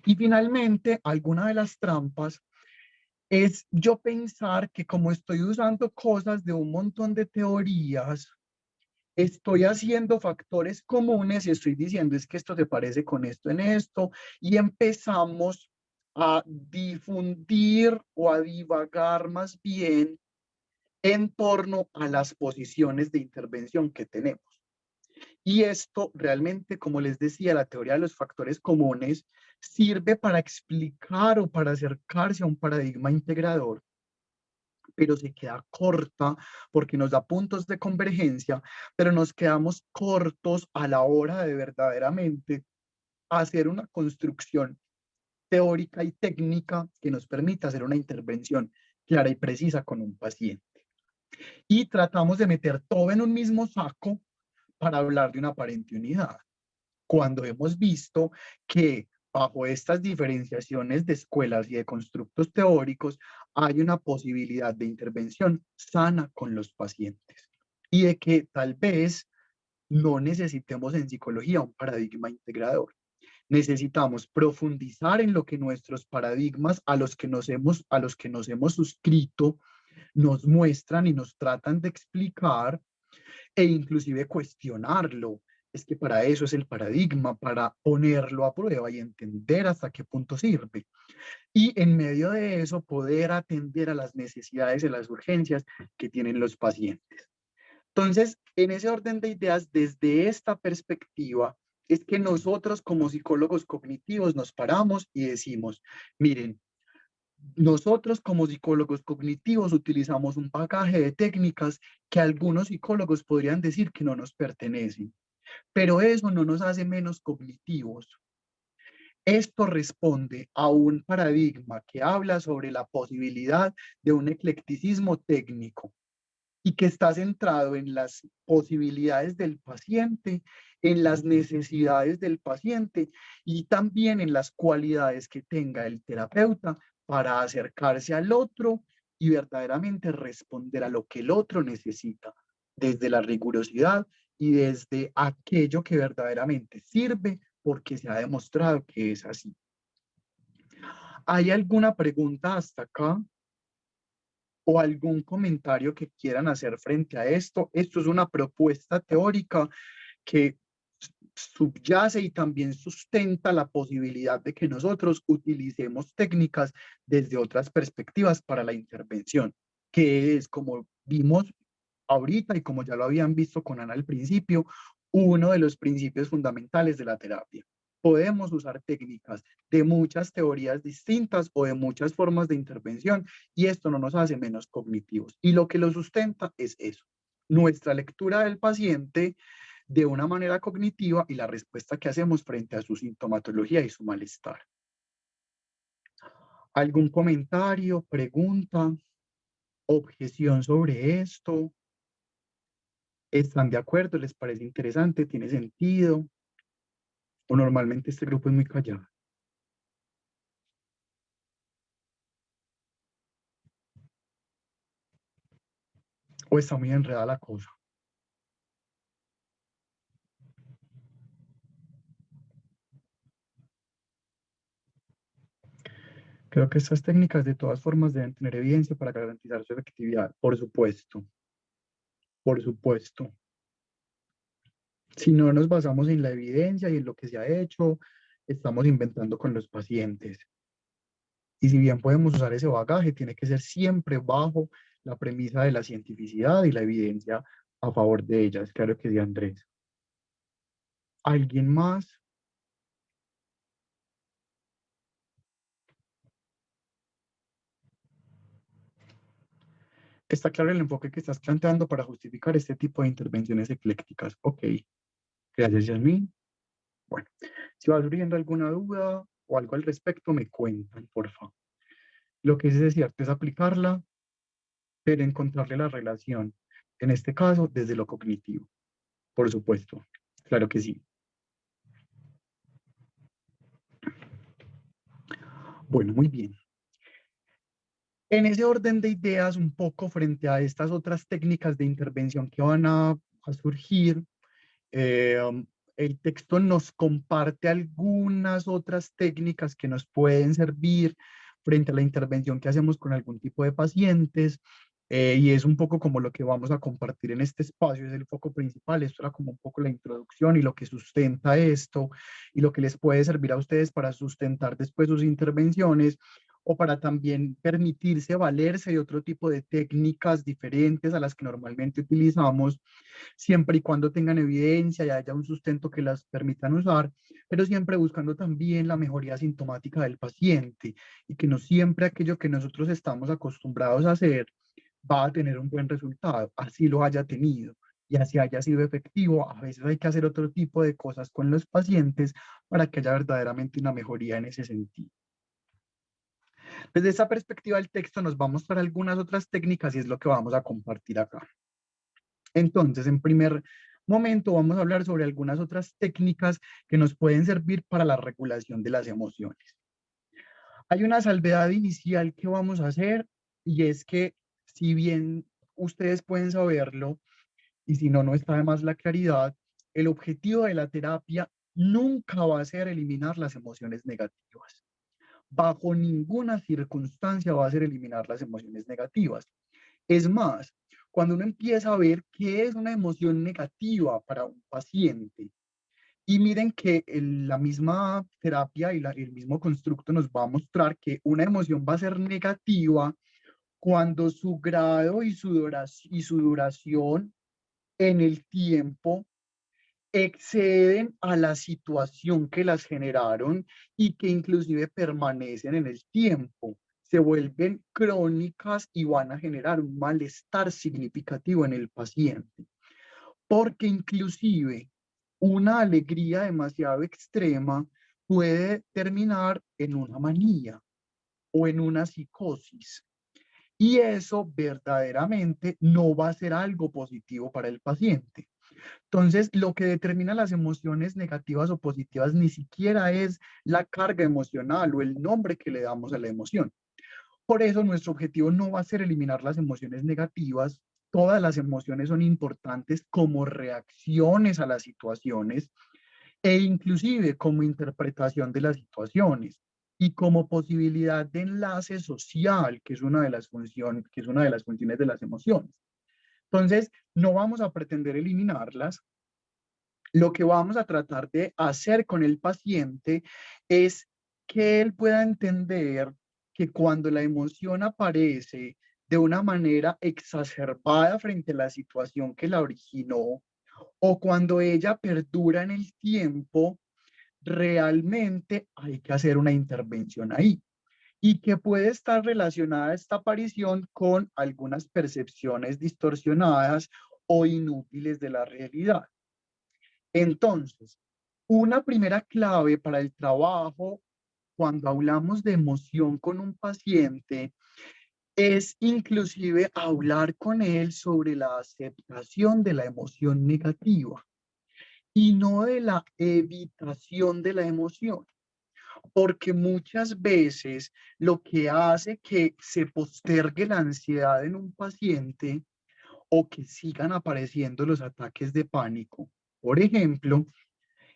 Speaker 1: Y finalmente, alguna de las trampas es yo pensar que como estoy usando cosas de un montón de teorías, estoy haciendo factores comunes y estoy diciendo es que esto se parece con esto en esto, y empezamos a difundir o a divagar más bien en torno a las posiciones de intervención que tenemos. Y esto realmente, como les decía, la teoría de los factores comunes sirve para explicar o para acercarse a un paradigma integrador, pero se queda corta porque nos da puntos de convergencia, pero nos quedamos cortos a la hora de verdaderamente hacer una construcción teórica y técnica que nos permita hacer una intervención clara y precisa con un paciente. Y tratamos de meter todo en un mismo saco para hablar de una aparente unidad, cuando hemos visto que bajo estas diferenciaciones de escuelas y de constructos teóricos hay una posibilidad de intervención sana con los pacientes y de que tal vez no necesitemos en psicología un paradigma integrador. Necesitamos profundizar en lo que nuestros paradigmas a los que nos hemos suscrito nos muestran y nos tratan de explicar, e inclusive cuestionarlo. Es que para eso es el paradigma, para ponerlo a prueba y entender hasta qué punto sirve. Y en medio de eso poder atender a las necesidades y las urgencias que tienen los pacientes. Entonces, en ese orden de ideas, desde esta perspectiva, es que nosotros como psicólogos cognitivos nos paramos y decimos, miren, nosotros como psicólogos cognitivos utilizamos un bagaje de técnicas que algunos psicólogos podrían decir que no nos pertenecen, pero eso no nos hace menos cognitivos. Esto responde a un paradigma que habla sobre la posibilidad de un eclecticismo técnico y que está centrado en las posibilidades del paciente, en las necesidades del paciente y también en las cualidades que tenga el terapeuta para acercarse al otro y verdaderamente responder a lo que el otro necesita, desde la rigurosidad y desde aquello que verdaderamente sirve porque se ha demostrado que es así. ¿Hay alguna pregunta hasta acá? ¿O algún comentario que quieran hacer frente a esto? Esto es una propuesta teórica que subyace y también sustenta la posibilidad de que nosotros utilicemos técnicas desde otras perspectivas para la intervención, que es, como vimos ahorita y como ya lo habían visto con Ana al principio, uno de los principios fundamentales de la terapia. Podemos usar técnicas de muchas teorías distintas o de muchas formas de intervención y esto no nos hace menos cognitivos. Y lo que lo sustenta es eso, nuestra lectura del paciente de una manera cognitiva y la respuesta que hacemos frente a su sintomatología y su malestar. ¿Algún comentario, pregunta, objeción sobre esto? ¿Están de acuerdo? ¿Les parece interesante? ¿Tiene sentido? ¿O normalmente este grupo es muy callado? ¿O está muy enredada la cosa? Creo que estas técnicas de todas formas deben tener evidencia para garantizar su efectividad. Por supuesto. Por supuesto. Si no nos basamos en la evidencia y en lo que se ha hecho, estamos inventando con los pacientes. Y si bien podemos usar ese bagaje, tiene que ser siempre bajo la premisa de la cientificidad y la evidencia a favor de ellas. Claro que sí, Andrés. ¿Alguien más? Está claro el enfoque que estás planteando para justificar este tipo de intervenciones eclécticas. Ok. Gracias, Yasmín. Bueno, si va surgiendo alguna duda o algo al respecto, me cuentan, por favor. Lo que es cierto es aplicarla, pero encontrarle la relación, en este caso, desde lo cognitivo. Por supuesto. Claro que sí. Bueno, muy bien. En ese orden de ideas, un poco frente a estas otras técnicas de intervención que van a surgir, el texto nos comparte algunas otras técnicas que nos pueden servir frente a la intervención que hacemos con algún tipo de pacientes, y es un poco como lo que vamos a compartir en este espacio, es el foco principal. Esto era como un poco la introducción y lo que sustenta esto y lo que les puede servir a ustedes para sustentar después sus intervenciones o para también permitirse valerse de otro tipo de técnicas diferentes a las que normalmente utilizamos, siempre y cuando tengan evidencia y haya un sustento que las permitan usar, pero siempre buscando también la mejoría sintomática del paciente y que no siempre aquello que nosotros estamos acostumbrados a hacer va a tener un buen resultado, así lo haya tenido y así haya sido efectivo. A veces hay que hacer otro tipo de cosas con los pacientes para que haya verdaderamente una mejoría en ese sentido. Desde esa perspectiva, el texto nos va a mostrar algunas otras técnicas y es lo que vamos a compartir acá. Entonces, en primer momento, vamos a hablar sobre algunas otras técnicas que nos pueden servir para la regulación de las emociones. Hay una salvedad inicial que vamos a hacer y es que, si bien ustedes pueden saberlo, y si no, no está de más la claridad, el objetivo de la terapia nunca va a ser eliminar las emociones negativas. Bajo ninguna circunstancia va a ser eliminar las emociones negativas. Es más, cuando uno empieza a ver qué es una emoción negativa para un paciente, y miren que la misma terapia y el mismo constructo nos va a mostrar que una emoción va a ser negativa cuando su grado y su duración en el tiempo exceden a la situación que las generaron y que inclusive permanecen en el tiempo, se vuelven crónicas y van a generar un malestar significativo en el paciente. Porque inclusive una alegría demasiado extrema puede terminar en una manía o en una psicosis. Y eso verdaderamente no va a ser algo positivo para el paciente. Entonces, lo que determina las emociones negativas o positivas ni siquiera es la carga emocional o el nombre que le damos a la emoción. Por eso, nuestro objetivo no va a ser eliminar las emociones negativas. Todas las emociones son importantes como reacciones a las situaciones e inclusive como interpretación de las situaciones y como posibilidad de enlace social, que es una de las funciones de las emociones. Entonces, no vamos a pretender eliminarlas. Lo que vamos a tratar de hacer con el paciente es que él pueda entender que cuando la emoción aparece de una manera exacerbada frente a la situación que la originó, o cuando ella perdura en el tiempo, realmente hay que hacer una intervención ahí. Y que puede estar relacionada esta aparición con algunas percepciones distorsionadas o inútiles de la realidad. Entonces, una primera clave para el trabajo cuando hablamos de emoción con un paciente es inclusive hablar con él sobre la aceptación de la emoción negativa y no de la evitación de la emoción, porque muchas veces lo que hace que se postergue la ansiedad en un paciente o que sigan apareciendo los ataques de pánico, por ejemplo,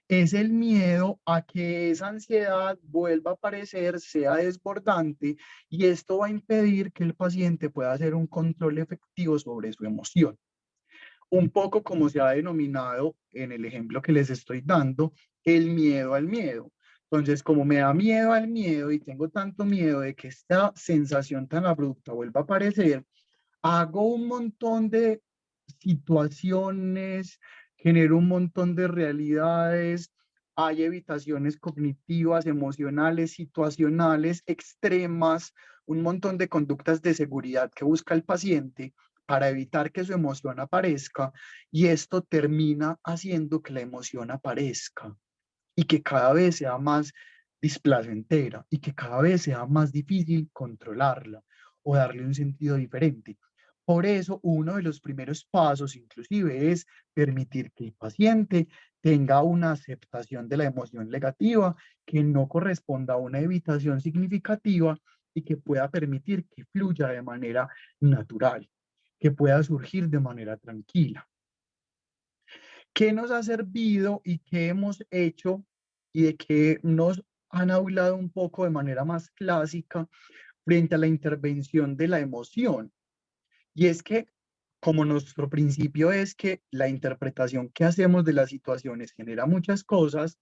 Speaker 1: es el miedo a que esa ansiedad vuelva a aparecer, sea desbordante, y esto va a impedir que el paciente pueda hacer un control efectivo sobre su emoción. Un poco como se ha denominado en el ejemplo que les estoy dando, el miedo al miedo. Entonces, como me da miedo al miedo y tengo tanto miedo de que esta sensación tan abrupta vuelva a aparecer, hago un montón de situaciones, genero un montón de realidades, hay evitaciones cognitivas, emocionales, situacionales, extremas, un montón de conductas de seguridad que busca el paciente para evitar que su emoción aparezca, y esto termina haciendo que la emoción aparezca y que cada vez sea más displacentera y que cada vez sea más difícil controlarla o darle un sentido diferente. Por eso, uno de los primeros pasos inclusive es permitir que el paciente tenga una aceptación de la emoción negativa que no corresponda a una evitación significativa y que pueda permitir que fluya de manera natural, que pueda surgir de manera tranquila. ¿Qué nos ha servido y qué hemos hecho y de qué nos han hablado un poco de manera más clásica frente a la intervención de la emoción? Y es que, como nuestro principio es que la interpretación que hacemos de las situaciones genera muchas cosas,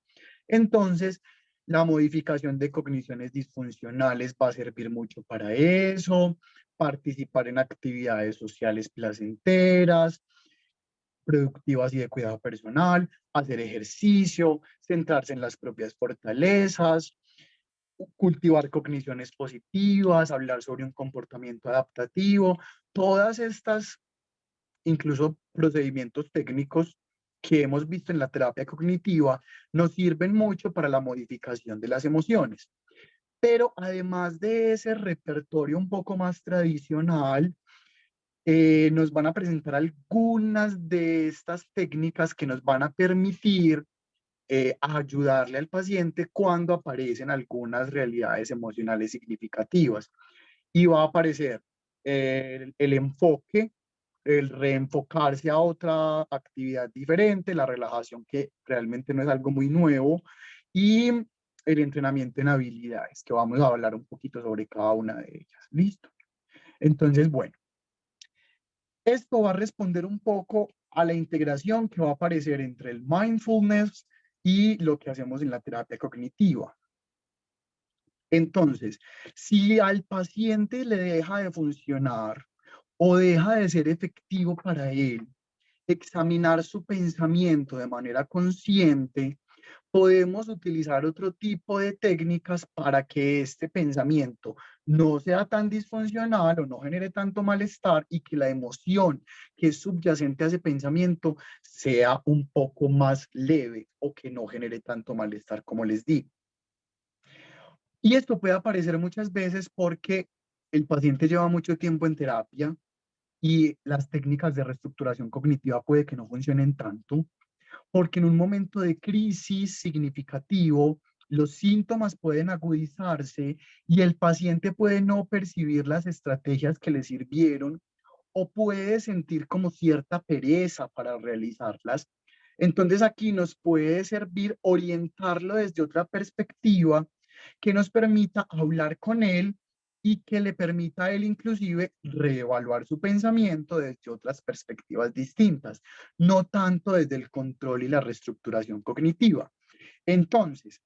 Speaker 1: entonces la modificación de cogniciones disfuncionales va a servir mucho para eso, participar en actividades sociales placenteras, productivas y de cuidado personal, hacer ejercicio, centrarse en las propias fortalezas, cultivar cogniciones positivas, hablar sobre un comportamiento adaptativo, todas estas, incluso procedimientos técnicos que hemos visto en la terapia cognitiva, nos sirven mucho para la modificación de las emociones. Pero además de ese repertorio un poco más tradicional, nos van a presentar algunas de estas técnicas que nos van a permitir ayudarle al paciente cuando aparecen algunas realidades emocionales significativas. Y va a aparecer el enfoque, el reenfocarse a otra actividad diferente, la relajación, que realmente no es algo muy nuevo, y el entrenamiento en habilidades, que vamos a hablar un poquito sobre cada una de ellas. ¿Listo? Entonces, bueno. Esto va a responder un poco a la integración que va a aparecer entre el mindfulness y lo que hacemos en la terapia cognitiva. Entonces, si al paciente le deja de funcionar o deja de ser efectivo para él examinar su pensamiento de manera consciente, podemos utilizar otro tipo de técnicas para que este pensamiento no sea tan disfuncional o no genere tanto malestar y que la emoción que es subyacente a ese pensamiento sea un poco más leve o que no genere tanto malestar, como les digo. Y esto puede aparecer muchas veces porque el paciente lleva mucho tiempo en terapia y las técnicas de reestructuración cognitiva puede que no funcionen tanto, porque en un momento de crisis significativo, los síntomas pueden agudizarse y el paciente puede no percibir las estrategias que le sirvieron o puede sentir como cierta pereza para realizarlas. Entonces aquí nos puede servir orientarlo desde otra perspectiva que nos permita hablar con él y que le permita a él inclusive reevaluar su pensamiento desde otras perspectivas distintas, no tanto desde el control y la reestructuración cognitiva. Entonces,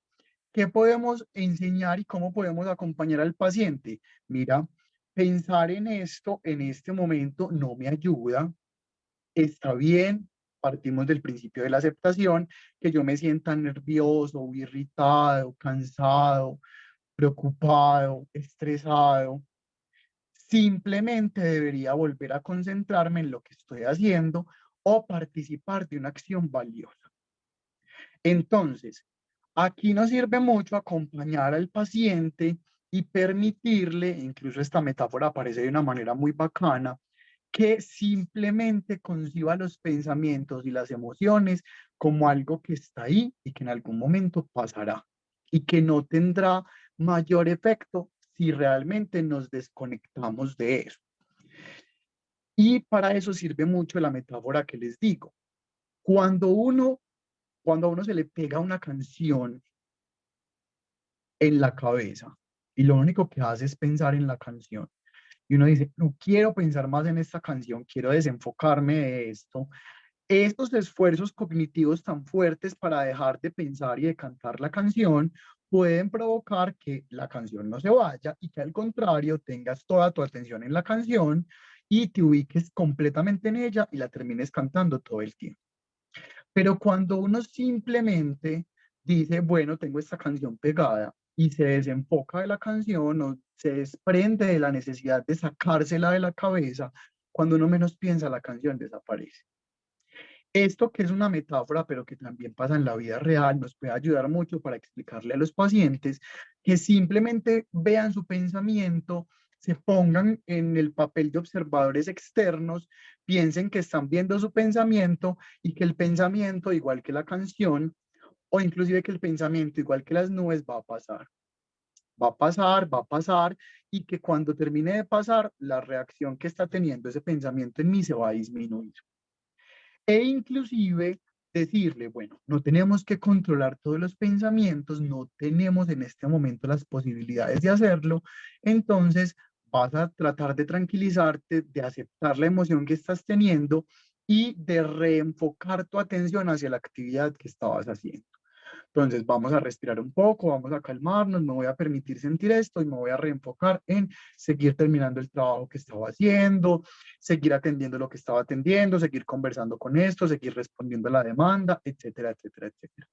Speaker 1: ¿qué podemos enseñar y cómo podemos acompañar al paciente? Mira, pensar en esto en este momento no me ayuda, está bien, partimos del principio de la aceptación, que yo me sienta nervioso, o irritado, cansado, preocupado, estresado. Simplemente debería volver a concentrarme en lo que estoy haciendo o participar de una acción valiosa. Entonces, aquí nos sirve mucho acompañar al paciente y permitirle, incluso esta metáfora aparece de una manera muy bacana, que simplemente conciba los pensamientos y las emociones como algo que está ahí y que en algún momento pasará y que no tendrá mayor efecto si realmente nos desconectamos de eso. Y para eso sirve mucho la metáfora que les digo. Cuando a uno se le pega una canción en la cabeza y lo único que hace es pensar en la canción, y uno dice, no quiero pensar más en esta canción, quiero desenfocarme de esto. Estos esfuerzos cognitivos tan fuertes para dejar de pensar y de cantar la canción pueden provocar que la canción no se vaya y que al contrario tengas toda tu atención en la canción y te ubiques completamente en ella y la termines cantando todo el tiempo. Pero cuando uno simplemente dice, bueno, tengo esta canción pegada y se desenfoca de la canción o se desprende de la necesidad de sacársela de la cabeza, cuando uno menos piensa, la canción desaparece. Esto que es una metáfora, pero que también pasa en la vida real, nos puede ayudar mucho para explicarle a los pacientes que simplemente vean su pensamiento, se pongan en el papel de observadores externos, piensen que están viendo su pensamiento y que el pensamiento, igual que la canción, o inclusive que el pensamiento, igual que las nubes, va a pasar. Va a pasar, va a pasar, y que cuando termine de pasar, la reacción que está teniendo ese pensamiento en mí se va a disminuir. E inclusive decirle, bueno, no tenemos que controlar todos los pensamientos, no tenemos en este momento las posibilidades de hacerlo, entonces vas a tratar de tranquilizarte, de aceptar la emoción que estás teniendo y de reenfocar tu atención hacia la actividad que estabas haciendo. Entonces vamos a respirar un poco, vamos a calmarnos, me voy a permitir sentir esto y me voy a reenfocar en seguir terminando el trabajo que estaba haciendo, seguir atendiendo lo que estaba atendiendo, seguir conversando con esto, seguir respondiendo a la demanda, etcétera, etcétera, etcétera.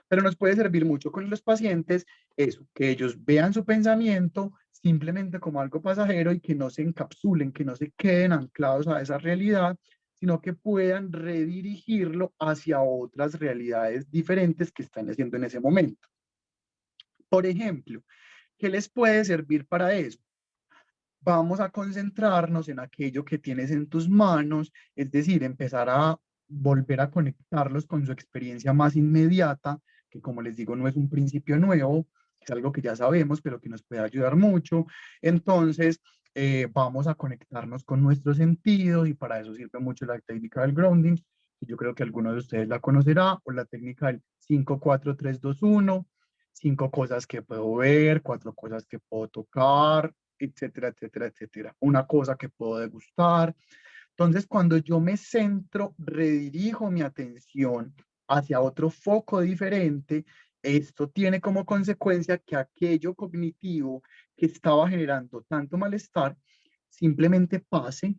Speaker 1: Pero nos puede servir mucho con los pacientes eso, que ellos vean su pensamiento simplemente como algo pasajero y que no se encapsulen, que no se queden anclados a esa realidad, sino que puedan redirigirlo hacia otras realidades diferentes que están haciendo en ese momento. Por ejemplo, ¿qué les puede servir para eso? Vamos a concentrarnos en aquello que tienes en tus manos, es decir, empezar a volver a conectarlos con su experiencia más inmediata, que como les digo, no es un principio nuevo, es algo que ya sabemos, pero que nos puede ayudar mucho. Entonces, vamos a conectarnos con nuestros sentidos y para eso sirve mucho la técnica del grounding, que yo creo que alguno de ustedes la conocerá, o la técnica del 5-4-3-2-1, 5 cosas que puedo ver, 4 cosas que puedo tocar, etcétera, etcétera, etcétera. Una cosa que puedo degustar. Entonces, cuando yo me centro, redirijo mi atención hacia otro foco diferente, esto tiene como consecuencia que aquello cognitivo que estaba generando tanto malestar simplemente pase,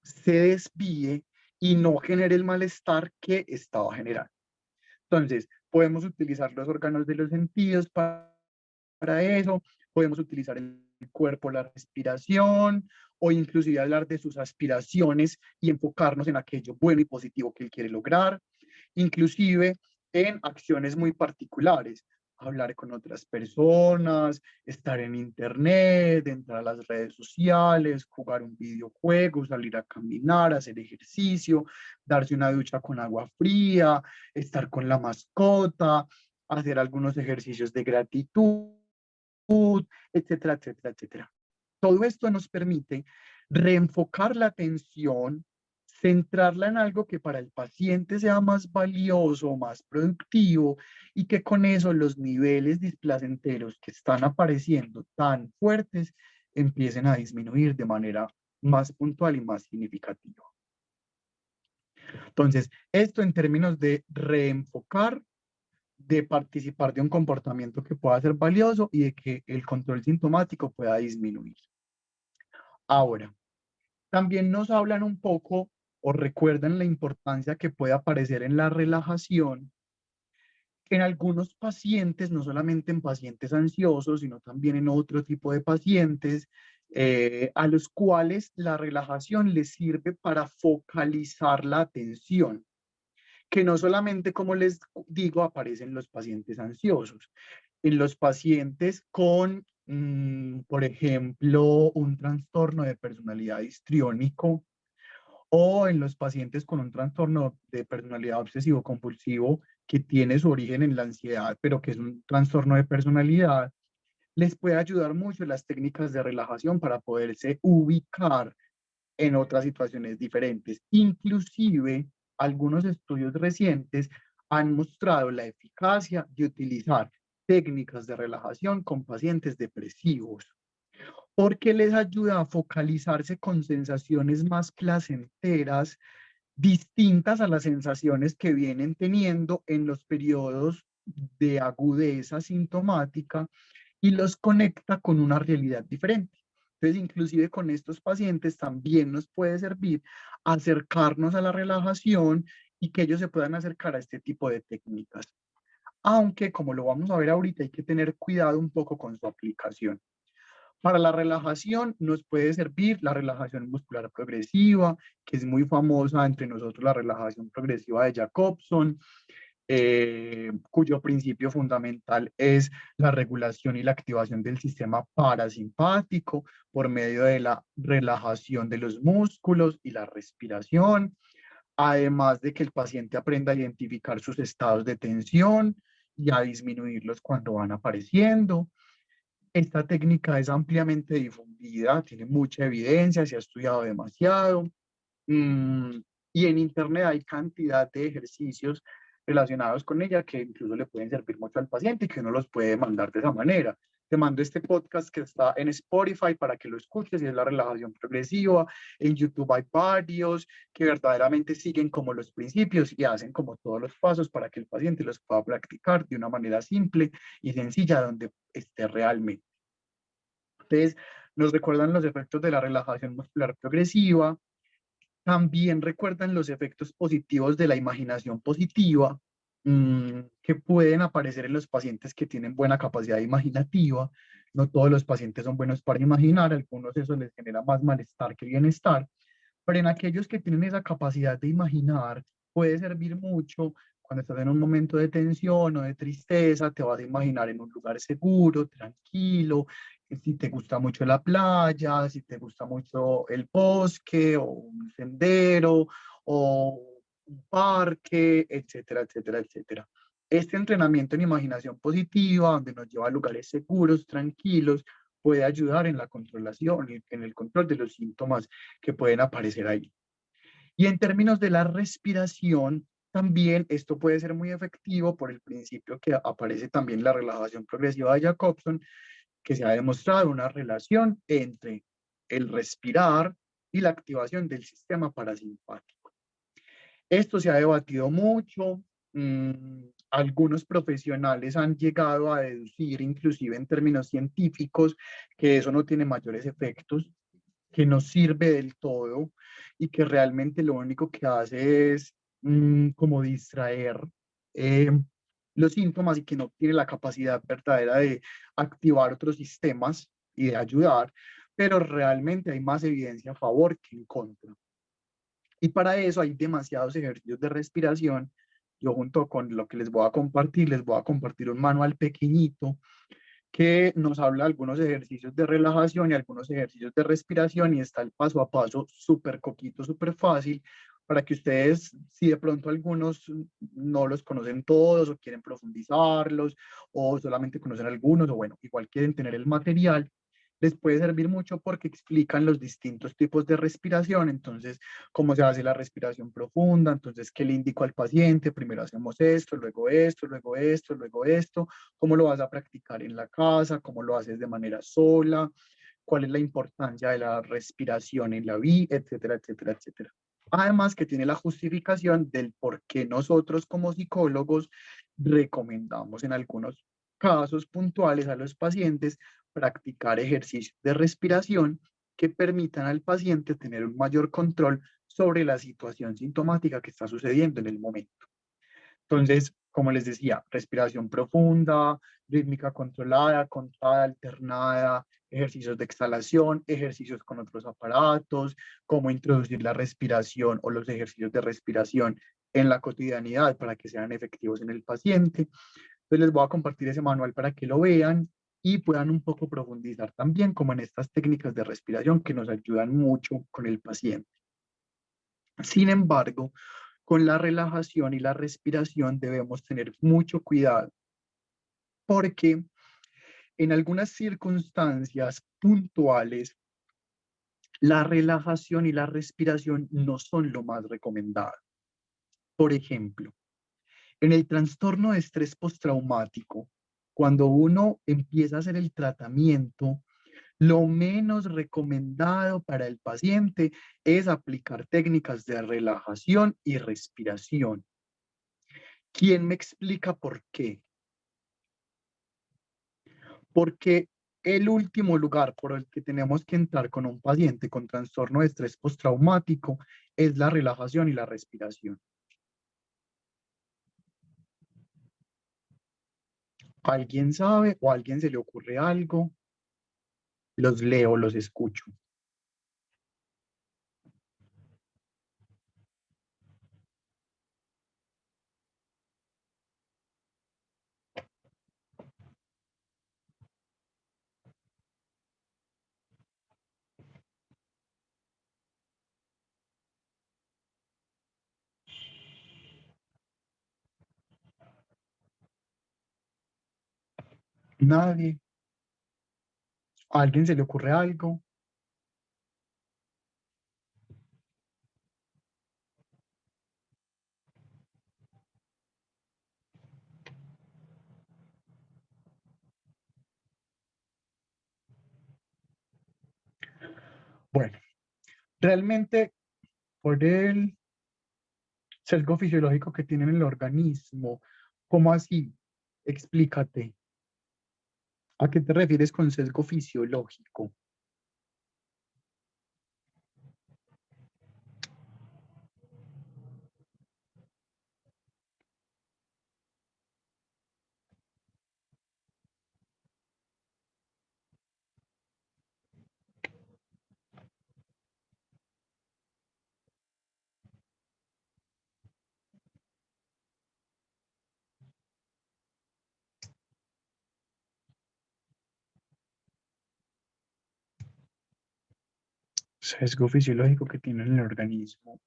Speaker 1: se desvíe y no genere el malestar que estaba generando. Entonces, podemos utilizar los órganos de los sentidos para eso, podemos utilizar el cuerpo, la respiración, o inclusive hablar de sus aspiraciones y enfocarnos en aquello bueno y positivo que él quiere lograr, inclusive en acciones muy particulares. hablar con otras personas, estar en internet, entrar a las redes sociales, jugar un videojuego, salir a caminar, hacer ejercicio, darse una ducha con agua fría, estar con la mascota, hacer algunos ejercicios de gratitud, etcétera, etcétera, etcétera. Todo esto nos permite reenfocar la atención, centrarla en algo que para el paciente sea más valioso, más productivo, y que con eso los niveles displacenteros que están apareciendo tan fuertes empiecen a disminuir de manera más puntual y más significativa. Entonces, esto en términos de reenfocar, de participar de un comportamiento que pueda ser valioso y de que el control sintomático pueda disminuir. Ahora, también nos hablan un poco o recuerdan la importancia que puede aparecer en la relajación en algunos pacientes, no solamente en pacientes ansiosos, sino también en otro tipo de pacientes, a los cuales la relajación les sirve para focalizar la atención, que no solamente, como les digo, aparece en los pacientes ansiosos, en los pacientes con, por ejemplo, un trastorno de personalidad histriónico, o en los pacientes con un trastorno de personalidad obsesivo-compulsivo que tiene su origen en la ansiedad, pero que es un trastorno de personalidad, les puede ayudar mucho las técnicas de relajación para poderse ubicar en otras situaciones diferentes. Inclusive, algunos estudios recientes han mostrado la eficacia de utilizar técnicas de relajación con pacientes depresivos, porque les ayuda a focalizarse con sensaciones más placenteras, distintas a las sensaciones que vienen teniendo en los periodos de agudeza sintomática, y los conecta con una realidad diferente. Entonces, inclusive con estos pacientes también nos puede servir acercarnos a la relajación y que ellos se puedan acercar a este tipo de técnicas. Aunque, como lo vamos a ver ahorita, hay que tener cuidado un poco con su aplicación. Para la relajación nos puede servir la relajación muscular progresiva, que es muy famosa entre nosotros, la relajación progresiva de Jacobson, cuyo principio fundamental es la regulación y la activación del sistema parasimpático por medio de la relajación de los músculos y la respiración, además de que el paciente aprenda a identificar sus estados de tensión y a disminuirlos cuando van apareciendo. Esta técnica es ampliamente difundida, tiene mucha evidencia, se ha estudiado demasiado, y en internet hay cantidad de ejercicios relacionados con ella que incluso le pueden servir mucho al paciente y que uno los puede mandar de esa manera. Te mando este podcast que está en Spotify para que lo escuches, y es la relajación progresiva. En YouTube hay varios que verdaderamente siguen como los principios y hacen como todos los pasos para que el paciente los pueda practicar de una manera simple y sencilla donde esté realmente. Entonces, nos recuerdan los efectos de la relajación muscular progresiva. También recuerdan los efectos positivos de la imaginación positiva, que pueden aparecer en los pacientes que tienen buena capacidad imaginativa. No todos los pacientes son buenos para imaginar, a algunos eso les genera más malestar que bienestar, pero en aquellos que tienen esa capacidad de imaginar, puede servir mucho. Cuando estás en un momento de tensión o de tristeza, te vas a imaginar en un lugar seguro, tranquilo, si te gusta mucho la playa, si te gusta mucho el bosque o un sendero o un parque, etcétera, etcétera, etcétera. Este entrenamiento en imaginación positiva, donde nos lleva a lugares seguros, tranquilos, puede ayudar en la controlación, en el control de los síntomas que pueden aparecer ahí. Y en términos de la respiración, también esto puede ser muy efectivo por el principio que aparece también la relajación progresiva de Jacobson, que se ha demostrado una relación entre el respirar y la activación del sistema parasimpático. Esto se ha debatido mucho. Algunos profesionales han llegado a deducir, inclusive en términos científicos, que eso no tiene mayores efectos, que no sirve del todo y que realmente lo único que hace es como distraer eh, los síntomas, y que no tiene la capacidad verdadera de activar otros sistemas y de ayudar, pero realmente hay más evidencia a favor que en contra. Y para eso hay demasiados ejercicios de respiración yo junto con lo que les voy a compartir un manual pequeñito que nos habla de algunos ejercicios de relajación y algunos ejercicios de respiración, y está el paso a paso súper coquito, súper fácil, para que ustedes, si de pronto algunos no los conocen todos o quieren profundizarlos o solamente conocen algunos, o bueno, igual quieren tener el material, les puede servir mucho porque explican los distintos tipos de respiración. Entonces, cómo se hace la respiración profunda, entonces, qué le indico al paciente, primero hacemos esto, luego esto, luego esto, luego esto, cómo lo vas a practicar en la casa, cómo lo haces de manera sola, cuál es la importancia de la respiración en la vida, etcétera, etcétera, etcétera. Además que tiene la justificación del por qué nosotros como psicólogos recomendamos en algunos casos puntuales a los pacientes practicar ejercicios de respiración que permitan al paciente tener un mayor control sobre la situación sintomática que está sucediendo en el momento. Entonces, como les decía, respiración profunda, rítmica controlada, contada, alternada, ejercicios de exhalación, ejercicios con otros aparatos, cómo introducir la respiración o los ejercicios de respiración en la cotidianidad para que sean efectivos en el paciente. Entonces les voy a compartir ese manual para que lo vean y puedan un poco profundizar también como en estas técnicas de respiración que nos ayudan mucho con el paciente. Sin embargo, con la relajación y la respiración debemos tener mucho cuidado porque en algunas circunstancias puntuales la relajación y la respiración no son lo más recomendado. Por ejemplo, en el trastorno de estrés postraumático, cuando uno empieza a hacer el tratamiento, lo menos recomendado para el paciente es aplicar técnicas de relajación y respiración. ¿Quién me explica por qué? Porque el último lugar por el que tenemos que entrar con un paciente con trastorno de estrés postraumático es la relajación y la respiración. ¿Alguien sabe o a alguien se le ocurre algo? Los leo, los escucho. Nadie. ¿A alguien se le ocurre algo? Bueno, realmente por el sesgo fisiológico que tiene en el organismo, ¿cómo así? Explícate. ¿A qué te refieres con sesgo fisiológico? Sesgo fisiológico que tiene en el organismo.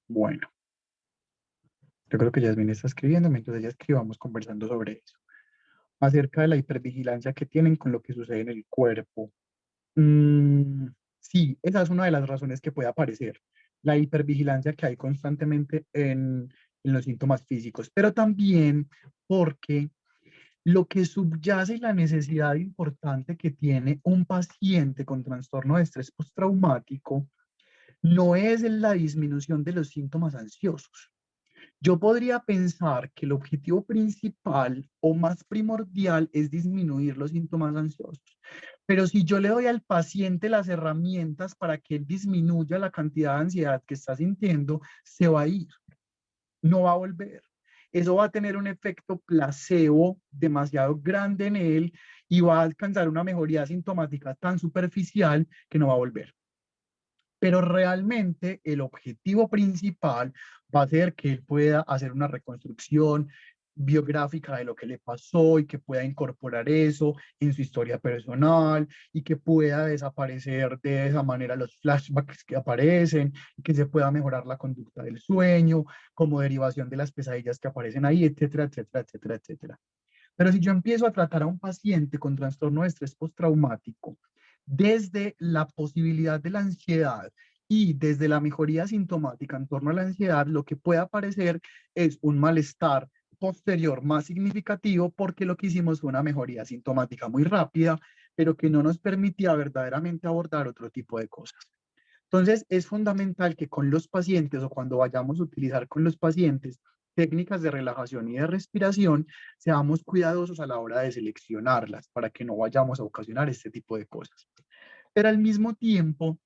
Speaker 1: Bueno, yo creo que Yasmin está escribiendo, mientras ella escriba, vamos conversando sobre eso. Acerca de la hipervigilancia que tienen con lo que sucede en el cuerpo. Sí, esa es una de las razones que puede aparecer. La hipervigilancia que hay constantemente en los síntomas físicos, pero también porque lo que subyace la necesidad importante que tiene un paciente con trastorno de estrés postraumático no es la disminución de los síntomas ansiosos. Yo podría pensar que el objetivo principal o más primordial es disminuir los síntomas ansiosos, pero si yo le doy al paciente las herramientas para que él disminuya la cantidad de ansiedad que está sintiendo, se va a ir, no va a volver. Eso va a tener un efecto placebo demasiado grande en él y va a alcanzar una mejoría sintomática tan superficial que no va a volver. Pero realmente el objetivo principal va a hacer que él pueda hacer una reconstrucción biográfica de lo que le pasó y que pueda incorporar eso en su historia personal y que pueda desaparecer de esa manera los flashbacks que aparecen y que se pueda mejorar la conducta del sueño como derivación de las pesadillas que aparecen ahí, etcétera, etcétera, etcétera, etcétera. Pero si yo empiezo a tratar a un paciente con trastorno de estrés postraumático desde la posibilidad de la ansiedad y desde la mejoría sintomática en torno a la ansiedad, lo que puede aparecer es un malestar posterior más significativo porque lo que hicimos fue una mejoría sintomática muy rápida, pero que no nos permitía verdaderamente abordar otro tipo de cosas. Entonces, es fundamental que con los pacientes o cuando vayamos a utilizar con los pacientes técnicas de relajación y de respiración, seamos cuidadosos a la hora de seleccionarlas para que no vayamos a ocasionar este tipo de cosas. Pero al mismo tiempo,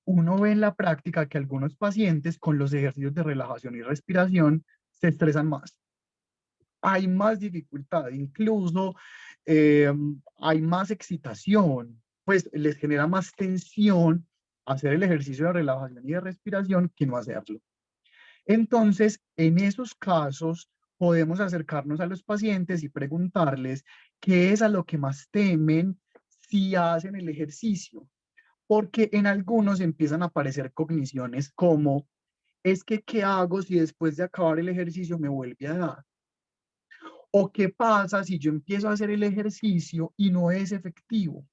Speaker 1: uno ve en la práctica que algunos pacientes con los ejercicios de relajación y respiración se estresan más. Hay más dificultad, incluso hay más excitación, pues les genera más tensión hacer el ejercicio de relajación y de respiración que no hacerlo. Entonces, en esos casos, podemos acercarnos a los pacientes y preguntarles qué es a lo que más temen si hacen el ejercicio. Porque en algunos empiezan a aparecer cogniciones como, es que, ¿qué hago si después de acabar el ejercicio me vuelve a dar? ¿O qué pasa si yo empiezo a hacer el ejercicio y no es efectivo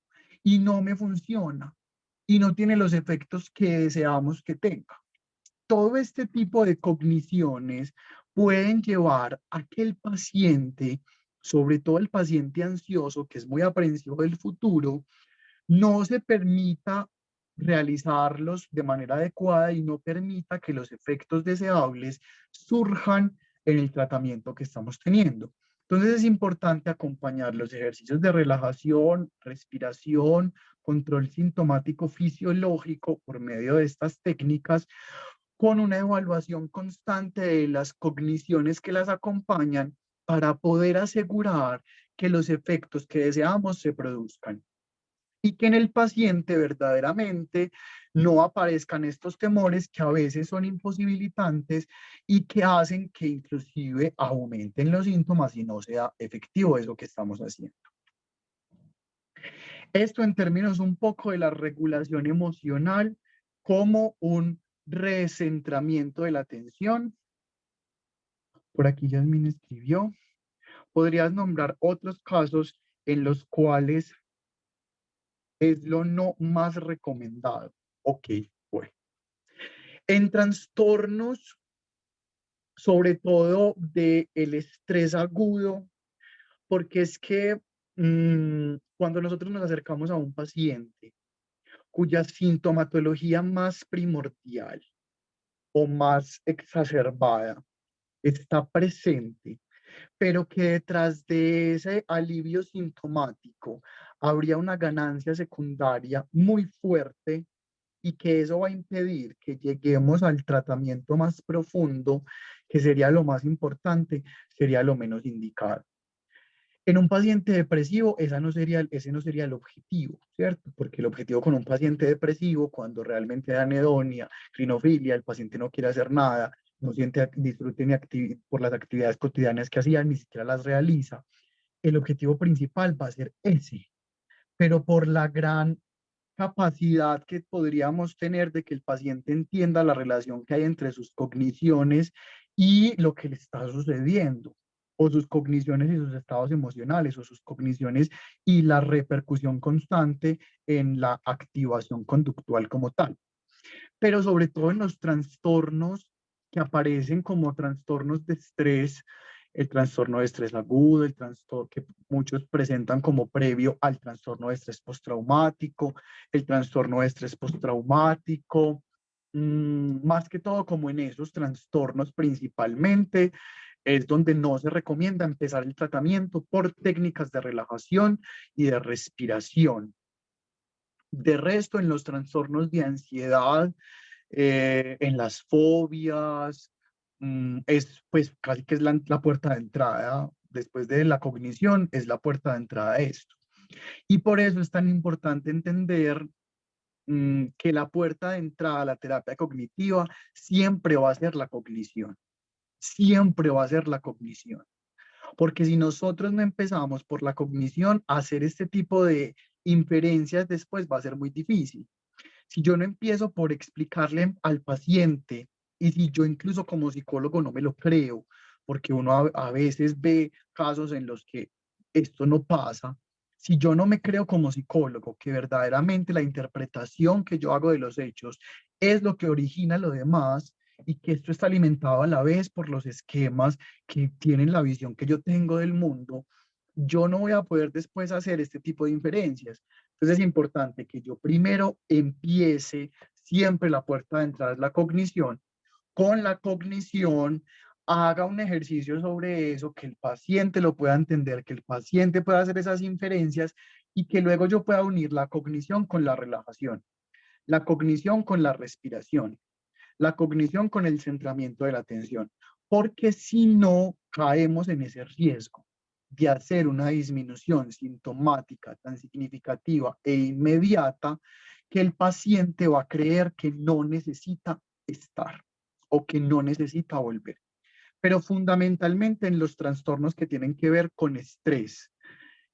Speaker 1: y no me funciona y no tiene los efectos que deseamos que tenga? Todo este tipo de cogniciones pueden llevar a que el paciente, sobre todo el paciente ansioso, que es muy aprensivo del futuro, no se permita realizarlos de manera adecuada y no permita que los efectos deseables surjan en el tratamiento que estamos teniendo. Entonces es importante acompañar los ejercicios de relajación, respiración, control sintomático fisiológico por medio de estas técnicas con una evaluación constante de las cogniciones que las acompañan para poder asegurar que los efectos que deseamos se produzcan y que en el paciente verdaderamente no aparezcan estos temores que a veces son imposibilitantes y que hacen que inclusive aumenten los síntomas y no sea efectivo eso que estamos haciendo. Esto en términos un poco de la regulación emocional como un recentramiento de la atención. Por aquí Yasmin escribió. ¿Podrías nombrar otros casos en los cuales es lo no más recomendado? Ok, bueno. En trastornos, sobre todo del estrés agudo, porque es que cuando nosotros nos acercamos a un paciente cuya sintomatología más primordial o más exacerbada está presente, pero que detrás de ese alivio sintomático habría una ganancia secundaria muy fuerte y que eso va a impedir que lleguemos al tratamiento más profundo, que sería lo más importante, sería lo menos indicado. En un paciente depresivo, ese no sería el objetivo, ¿cierto? Porque el objetivo con un paciente depresivo, cuando realmente da anedonia, crinofilia, el paciente no quiere hacer nada, no siente disfrute ni por las actividades cotidianas que hacía, ni siquiera las realiza. El objetivo principal va a ser ese, pero por la gran capacidad que podríamos tener de que el paciente entienda la relación que hay entre sus cogniciones y lo que le está sucediendo, o sus cogniciones y sus estados emocionales, o sus cogniciones y la repercusión constante en la activación conductual como tal. Pero sobre todo en los trastornos que aparecen como trastornos de estrés, el trastorno de estrés agudo, el trastorno que muchos presentan como previo al trastorno de estrés postraumático, el trastorno de estrés postraumático, más que todo como en esos trastornos principalmente, es donde no se recomienda empezar el tratamiento por técnicas de relajación y de respiración. De resto, en los trastornos de ansiedad, en las fobias, es pues casi que es la puerta de entrada, después de la cognición, es la puerta de entrada a esto. Y por eso es tan importante entender que la puerta de entrada a la terapia cognitiva siempre va a ser la cognición. Siempre va a ser la cognición. Porque si nosotros no empezamos por la cognición, hacer este tipo de inferencias después va a ser muy difícil. Si yo no empiezo por explicarle al paciente, y si yo incluso como psicólogo no me lo creo, porque uno a veces ve casos en los que esto no pasa, si yo no me creo como psicólogo que verdaderamente la interpretación que yo hago de los hechos es lo que origina lo demás, y que esto está alimentado a la vez por los esquemas que tienen la visión que yo tengo del mundo, yo no voy a poder después hacer este tipo de inferencias. Entonces es importante que yo primero empiece, siempre la puerta de entrada es la cognición, con la cognición haga un ejercicio sobre eso, que el paciente lo pueda entender, que el paciente pueda hacer esas inferencias y que luego yo pueda unir la cognición con la relajación, la cognición con la respiración, la cognición con el centramiento de la atención, porque si no caemos en ese riesgo de hacer una disminución sintomática tan significativa e inmediata que el paciente va a creer que no necesita estar o que no necesita volver. Pero fundamentalmente en los trastornos que tienen que ver con estrés,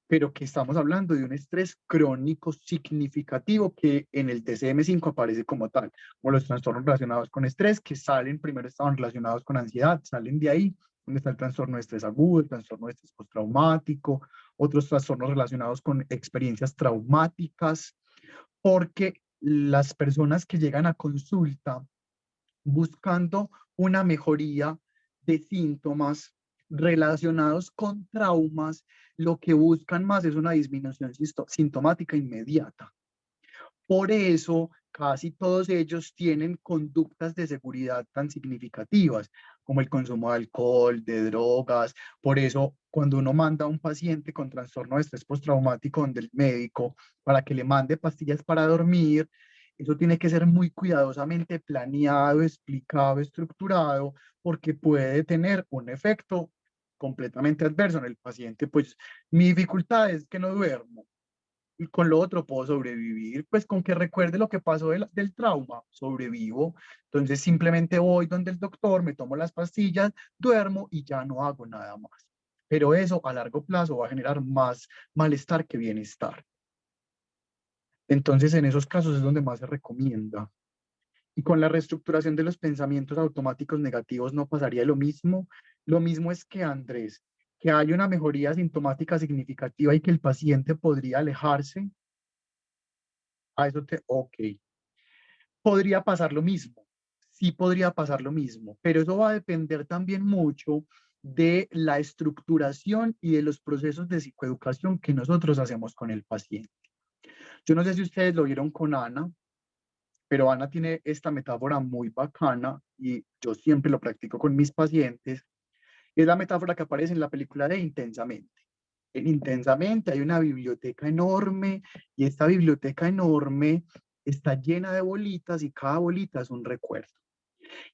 Speaker 1: pero que estamos hablando de un estrés crónico significativo que en el DSM-5 aparece como tal, como los trastornos relacionados con estrés, que salen, primero estaban relacionados con ansiedad, salen de ahí, donde está el trastorno de estrés agudo, el trastorno de estrés postraumático, otros trastornos relacionados con experiencias traumáticas, porque las personas que llegan a consulta buscando una mejoría de síntomas relacionados con traumas, lo que buscan más es una disminución sintomática inmediata. Por eso, casi todos ellos tienen conductas de seguridad tan significativas, como el consumo de alcohol, de drogas. Por eso, cuando uno manda a un paciente con trastorno de estrés postraumático donde el médico, para que le mande pastillas para dormir, eso tiene que ser muy cuidadosamente planeado, explicado, estructurado, porque puede tener un efecto completamente adverso en el paciente. Pues mi dificultad es que no duermo y con lo otro puedo sobrevivir, pues con que recuerde lo que pasó del trauma, sobrevivo. Entonces simplemente voy donde el doctor, me tomo las pastillas, duermo y ya no hago nada más. Pero eso a largo plazo va a generar más malestar que bienestar. Entonces en esos casos es donde más se recomienda. Y con la reestructuración de los pensamientos automáticos negativos no pasaría lo mismo. Lo mismo es que Andrés, que hay una mejoría sintomática significativa y que el paciente podría alejarse. A eso ok. Podría pasar lo mismo. Sí podría pasar lo mismo, pero eso va a depender también mucho de la estructuración y de los procesos de psicoeducación que nosotros hacemos con el paciente. Yo no sé si ustedes lo vieron con Ana, pero Ana tiene esta metáfora muy bacana y yo siempre lo practico con mis pacientes. Es la metáfora que aparece en la película de Intensamente. En Intensamente hay una biblioteca enorme y esta biblioteca enorme está llena de bolitas y cada bolita es un recuerdo.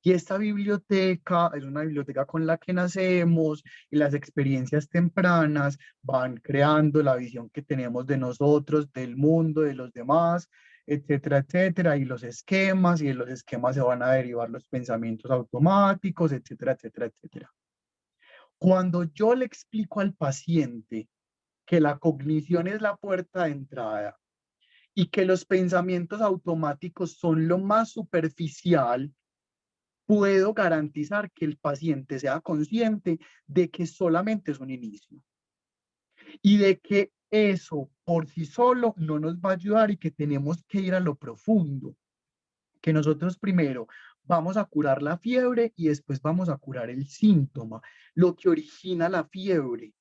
Speaker 1: Y esta biblioteca es una biblioteca con la que nacemos y las experiencias tempranas van creando la visión que tenemos de nosotros, del mundo, de los demás, etcétera, etcétera, y los esquemas, y de los esquemas se van a derivar los pensamientos automáticos, etcétera, etcétera, etcétera. Cuando yo le explico al paciente que la cognición es la puerta de entrada y que los pensamientos automáticos son lo más superficial, puedo garantizar que el paciente sea consciente de que solamente es un inicio y de que eso por sí solo no nos va a ayudar y que tenemos que ir a lo profundo, que nosotros primero vamos a curar la fiebre y después vamos a curar el síntoma, lo que origina la fiebre.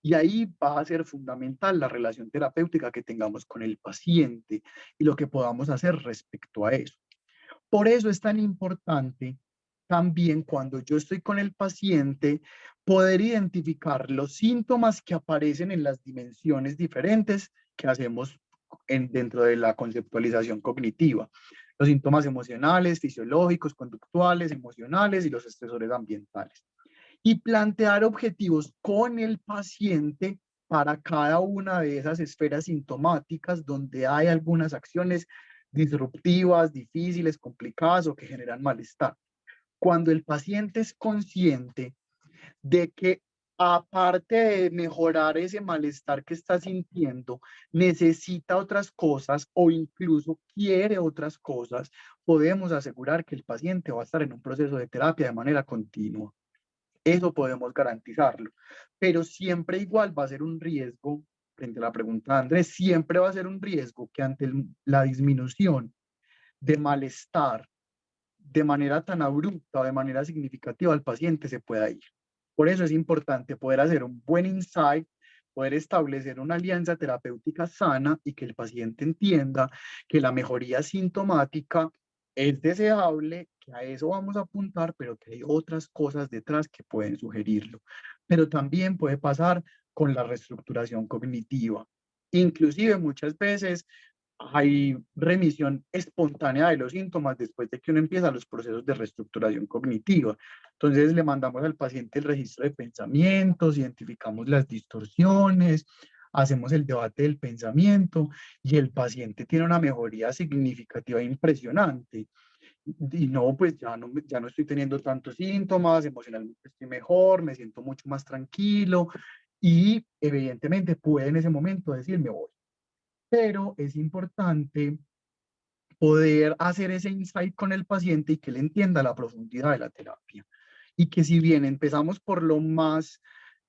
Speaker 1: Y ahí va a ser fundamental la relación terapéutica que tengamos con el paciente y lo que podamos hacer respecto a eso. Por eso es tan importante también cuando yo estoy con el paciente poder identificar los síntomas que aparecen en las dimensiones diferentes que hacemos dentro de la conceptualización cognitiva. Los síntomas emocionales, fisiológicos, conductuales, emocionales y los estresores ambientales. Y plantear objetivos con el paciente para cada una de esas esferas sintomáticas donde hay algunas acciones disruptivas, difíciles, complicadas o que generan malestar. Cuando el paciente es consciente de que aparte de mejorar ese malestar que está sintiendo, necesita otras cosas o incluso quiere otras cosas, podemos asegurar que el paciente va a estar en un proceso de terapia de manera continua. Eso podemos garantizarlo, pero siempre igual va a ser un riesgo, frente a la pregunta de Andrés, siempre va a ser un riesgo que ante la disminución de malestar de manera tan abrupta o de manera significativa el paciente se pueda ir. Por eso es importante poder hacer un buen insight, poder establecer una alianza terapéutica sana y que el paciente entienda que la mejoría sintomática es deseable, que a eso vamos a apuntar, pero que hay otras cosas detrás que pueden sugerirlo. Pero también puede pasar con la reestructuración cognitiva. Inclusive muchas veces hay remisión espontánea de los síntomas después de que uno empieza los procesos de reestructuración cognitiva. Entonces le mandamos al paciente el registro de pensamientos, identificamos las distorsiones, hacemos el debate del pensamiento y el paciente tiene una mejoría significativa e impresionante. Y no, pues ya no estoy teniendo tantos síntomas, emocionalmente estoy mejor, me siento mucho más tranquilo y evidentemente puede en ese momento decirme voy. Pero es importante poder hacer ese insight con el paciente y que él entienda la profundidad de la terapia. Y que si bien empezamos por lo más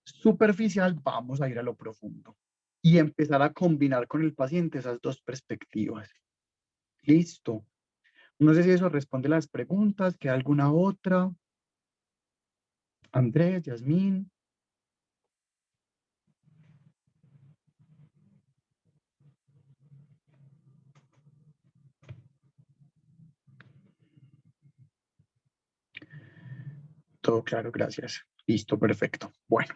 Speaker 1: superficial, vamos a ir a lo profundo. Y empezar a combinar con el paciente esas dos perspectivas. Listo. No sé si eso responde las preguntas. ¿Queda alguna otra? Andrés, Yasmín. Todo claro, gracias. Listo, perfecto. Bueno.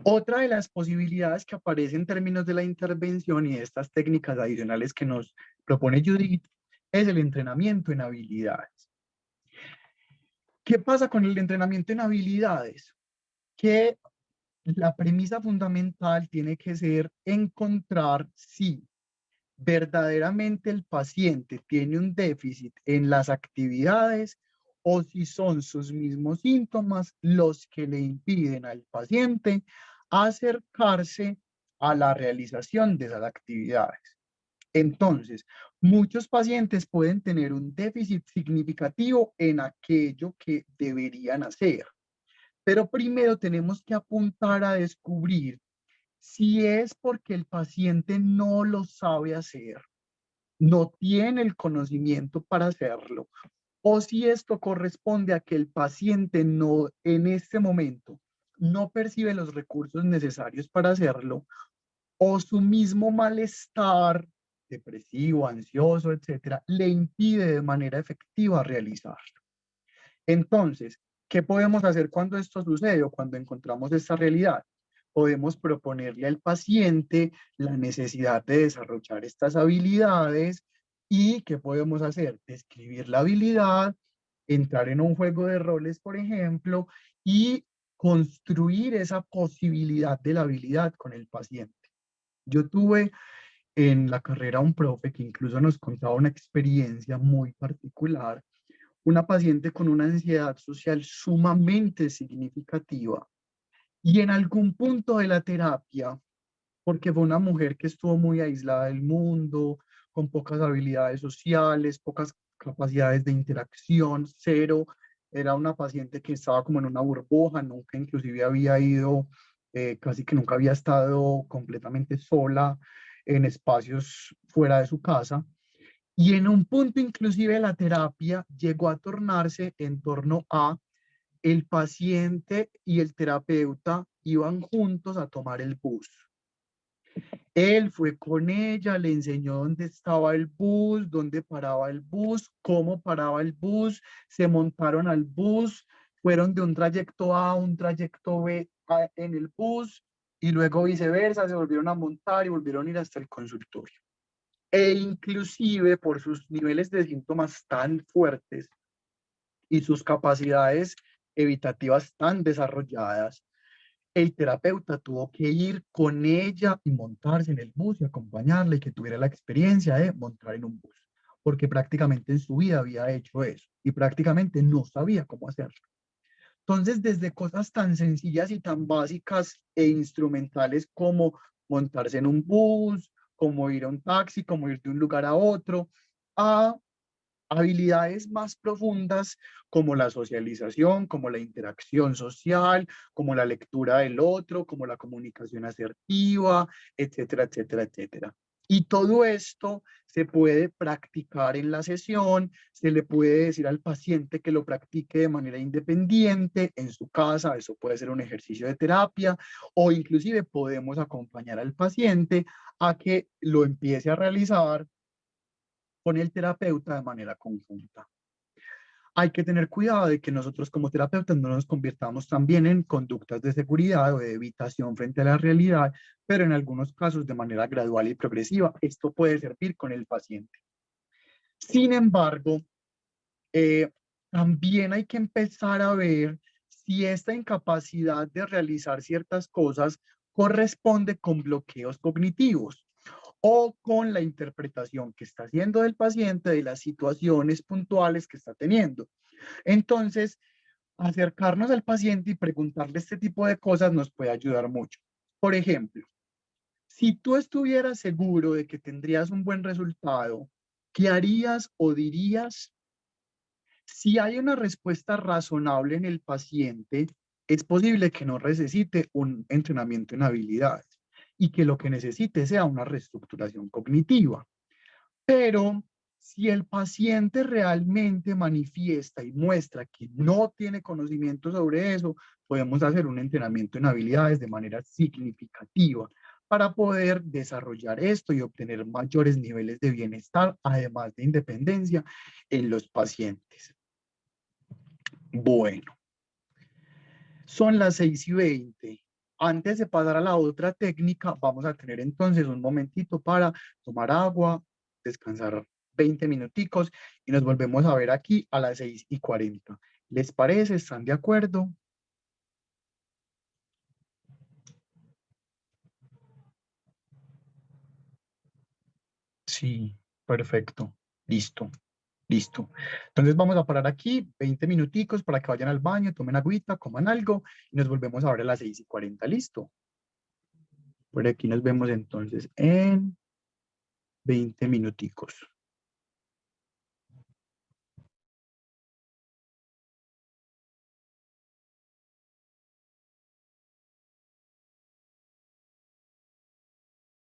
Speaker 1: Otra de las posibilidades que aparece en términos de la intervención y de estas técnicas adicionales que nos propone Judith es el entrenamiento en habilidades. ¿Qué pasa con el entrenamiento en habilidades? Que la premisa fundamental tiene que ser encontrar si verdaderamente el paciente tiene un déficit en las actividades o si son sus mismos síntomas los que le impiden al paciente acercarse a la realización de esas actividades. Entonces, muchos pacientes pueden tener un déficit significativo en aquello que deberían hacer, pero primero tenemos que apuntar a descubrir si es porque el paciente no lo sabe hacer, no tiene el conocimiento para hacerlo, o si esto corresponde a que el paciente no, en este momento, no percibe los recursos necesarios para hacerlo, o su mismo malestar depresivo, ansioso, etcétera, le impide de manera efectiva realizarlo. Entonces, ¿qué podemos hacer cuando esto sucede o cuando encontramos esta realidad? Podemos proponerle al paciente la necesidad de desarrollar estas habilidades y ¿qué podemos hacer? Describir la habilidad, entrar en un juego de roles, por ejemplo, y construir esa posibilidad de la habilidad con el paciente. Yo tuve en la carrera un profe que incluso nos contaba una experiencia muy particular, una paciente con una ansiedad social sumamente significativa y en algún punto de la terapia, porque fue una mujer que estuvo muy aislada del mundo, con pocas habilidades sociales, pocas capacidades de interacción, cero, era una paciente que estaba como en una burbuja, nunca inclusive había ido, casi que nunca había estado completamente sola en espacios fuera de su casa. Y en un punto inclusive la terapia llegó a tornarse en torno a el paciente y el terapeuta iban juntos a tomar el bus. Él fue con ella, le enseñó dónde estaba el bus, dónde paraba el bus, cómo paraba el bus, se montaron al bus, fueron de un trayecto A a un trayecto B en el bus y luego viceversa, se volvieron a montar y volvieron a ir hasta el consultorio. E inclusive por sus niveles de síntomas tan fuertes y sus capacidades evitativas tan desarrolladas, el terapeuta tuvo que ir con ella y montarse en el bus y acompañarla y que tuviera la experiencia de montar en un bus, porque prácticamente en su vida había hecho eso y prácticamente no sabía cómo hacerlo. Entonces, desde cosas tan sencillas y tan básicas e instrumentales como montarse en un bus, como ir a un taxi, como ir de un lugar a otro, a habilidades más profundas como la socialización, como la interacción social, como la lectura del otro, como la comunicación asertiva, etcétera, etcétera, etcétera. Y todo esto se puede practicar en la sesión, se le puede decir al paciente que lo practique de manera independiente en su casa, eso puede ser un ejercicio de terapia, o inclusive podemos acompañar al paciente a que lo empiece a realizar con el terapeuta de manera conjunta. Hay que tener cuidado de que nosotros como terapeutas no nos convirtamos también en conductas de seguridad o de evitación frente a la realidad, pero en algunos casos de manera gradual y progresiva. Esto puede servir con el paciente. Sin embargo, también hay que empezar a ver si esta incapacidad de realizar ciertas cosas corresponde con bloqueos cognitivos o con la interpretación que está haciendo del paciente de las situaciones puntuales que está teniendo. Entonces, acercarnos al paciente y preguntarle este tipo de cosas nos puede ayudar mucho. Por ejemplo, si tú estuvieras seguro de que tendrías un buen resultado, ¿qué harías o dirías? Si hay una respuesta razonable en el paciente, es posible que no necesite un entrenamiento en habilidades y que lo que necesite sea una reestructuración cognitiva. Pero si el paciente realmente manifiesta y muestra que no tiene conocimiento sobre eso, podemos hacer un entrenamiento en habilidades de manera significativa para poder desarrollar esto y obtener mayores niveles de bienestar, además de independencia en los pacientes. Bueno, son las 6:20. Antes de pasar a la otra técnica, vamos a tener entonces un momentito para tomar agua, descansar 20 minuticos y nos volvemos a ver aquí a las 6:40. ¿Les parece? ¿Están de acuerdo? Sí, perfecto. Listo. Listo. Entonces vamos a parar aquí 20 minuticos para que vayan al baño, tomen agüita, coman algo y nos volvemos a ver a las 6:40. Listo. Por aquí nos vemos entonces en 20 minuticos.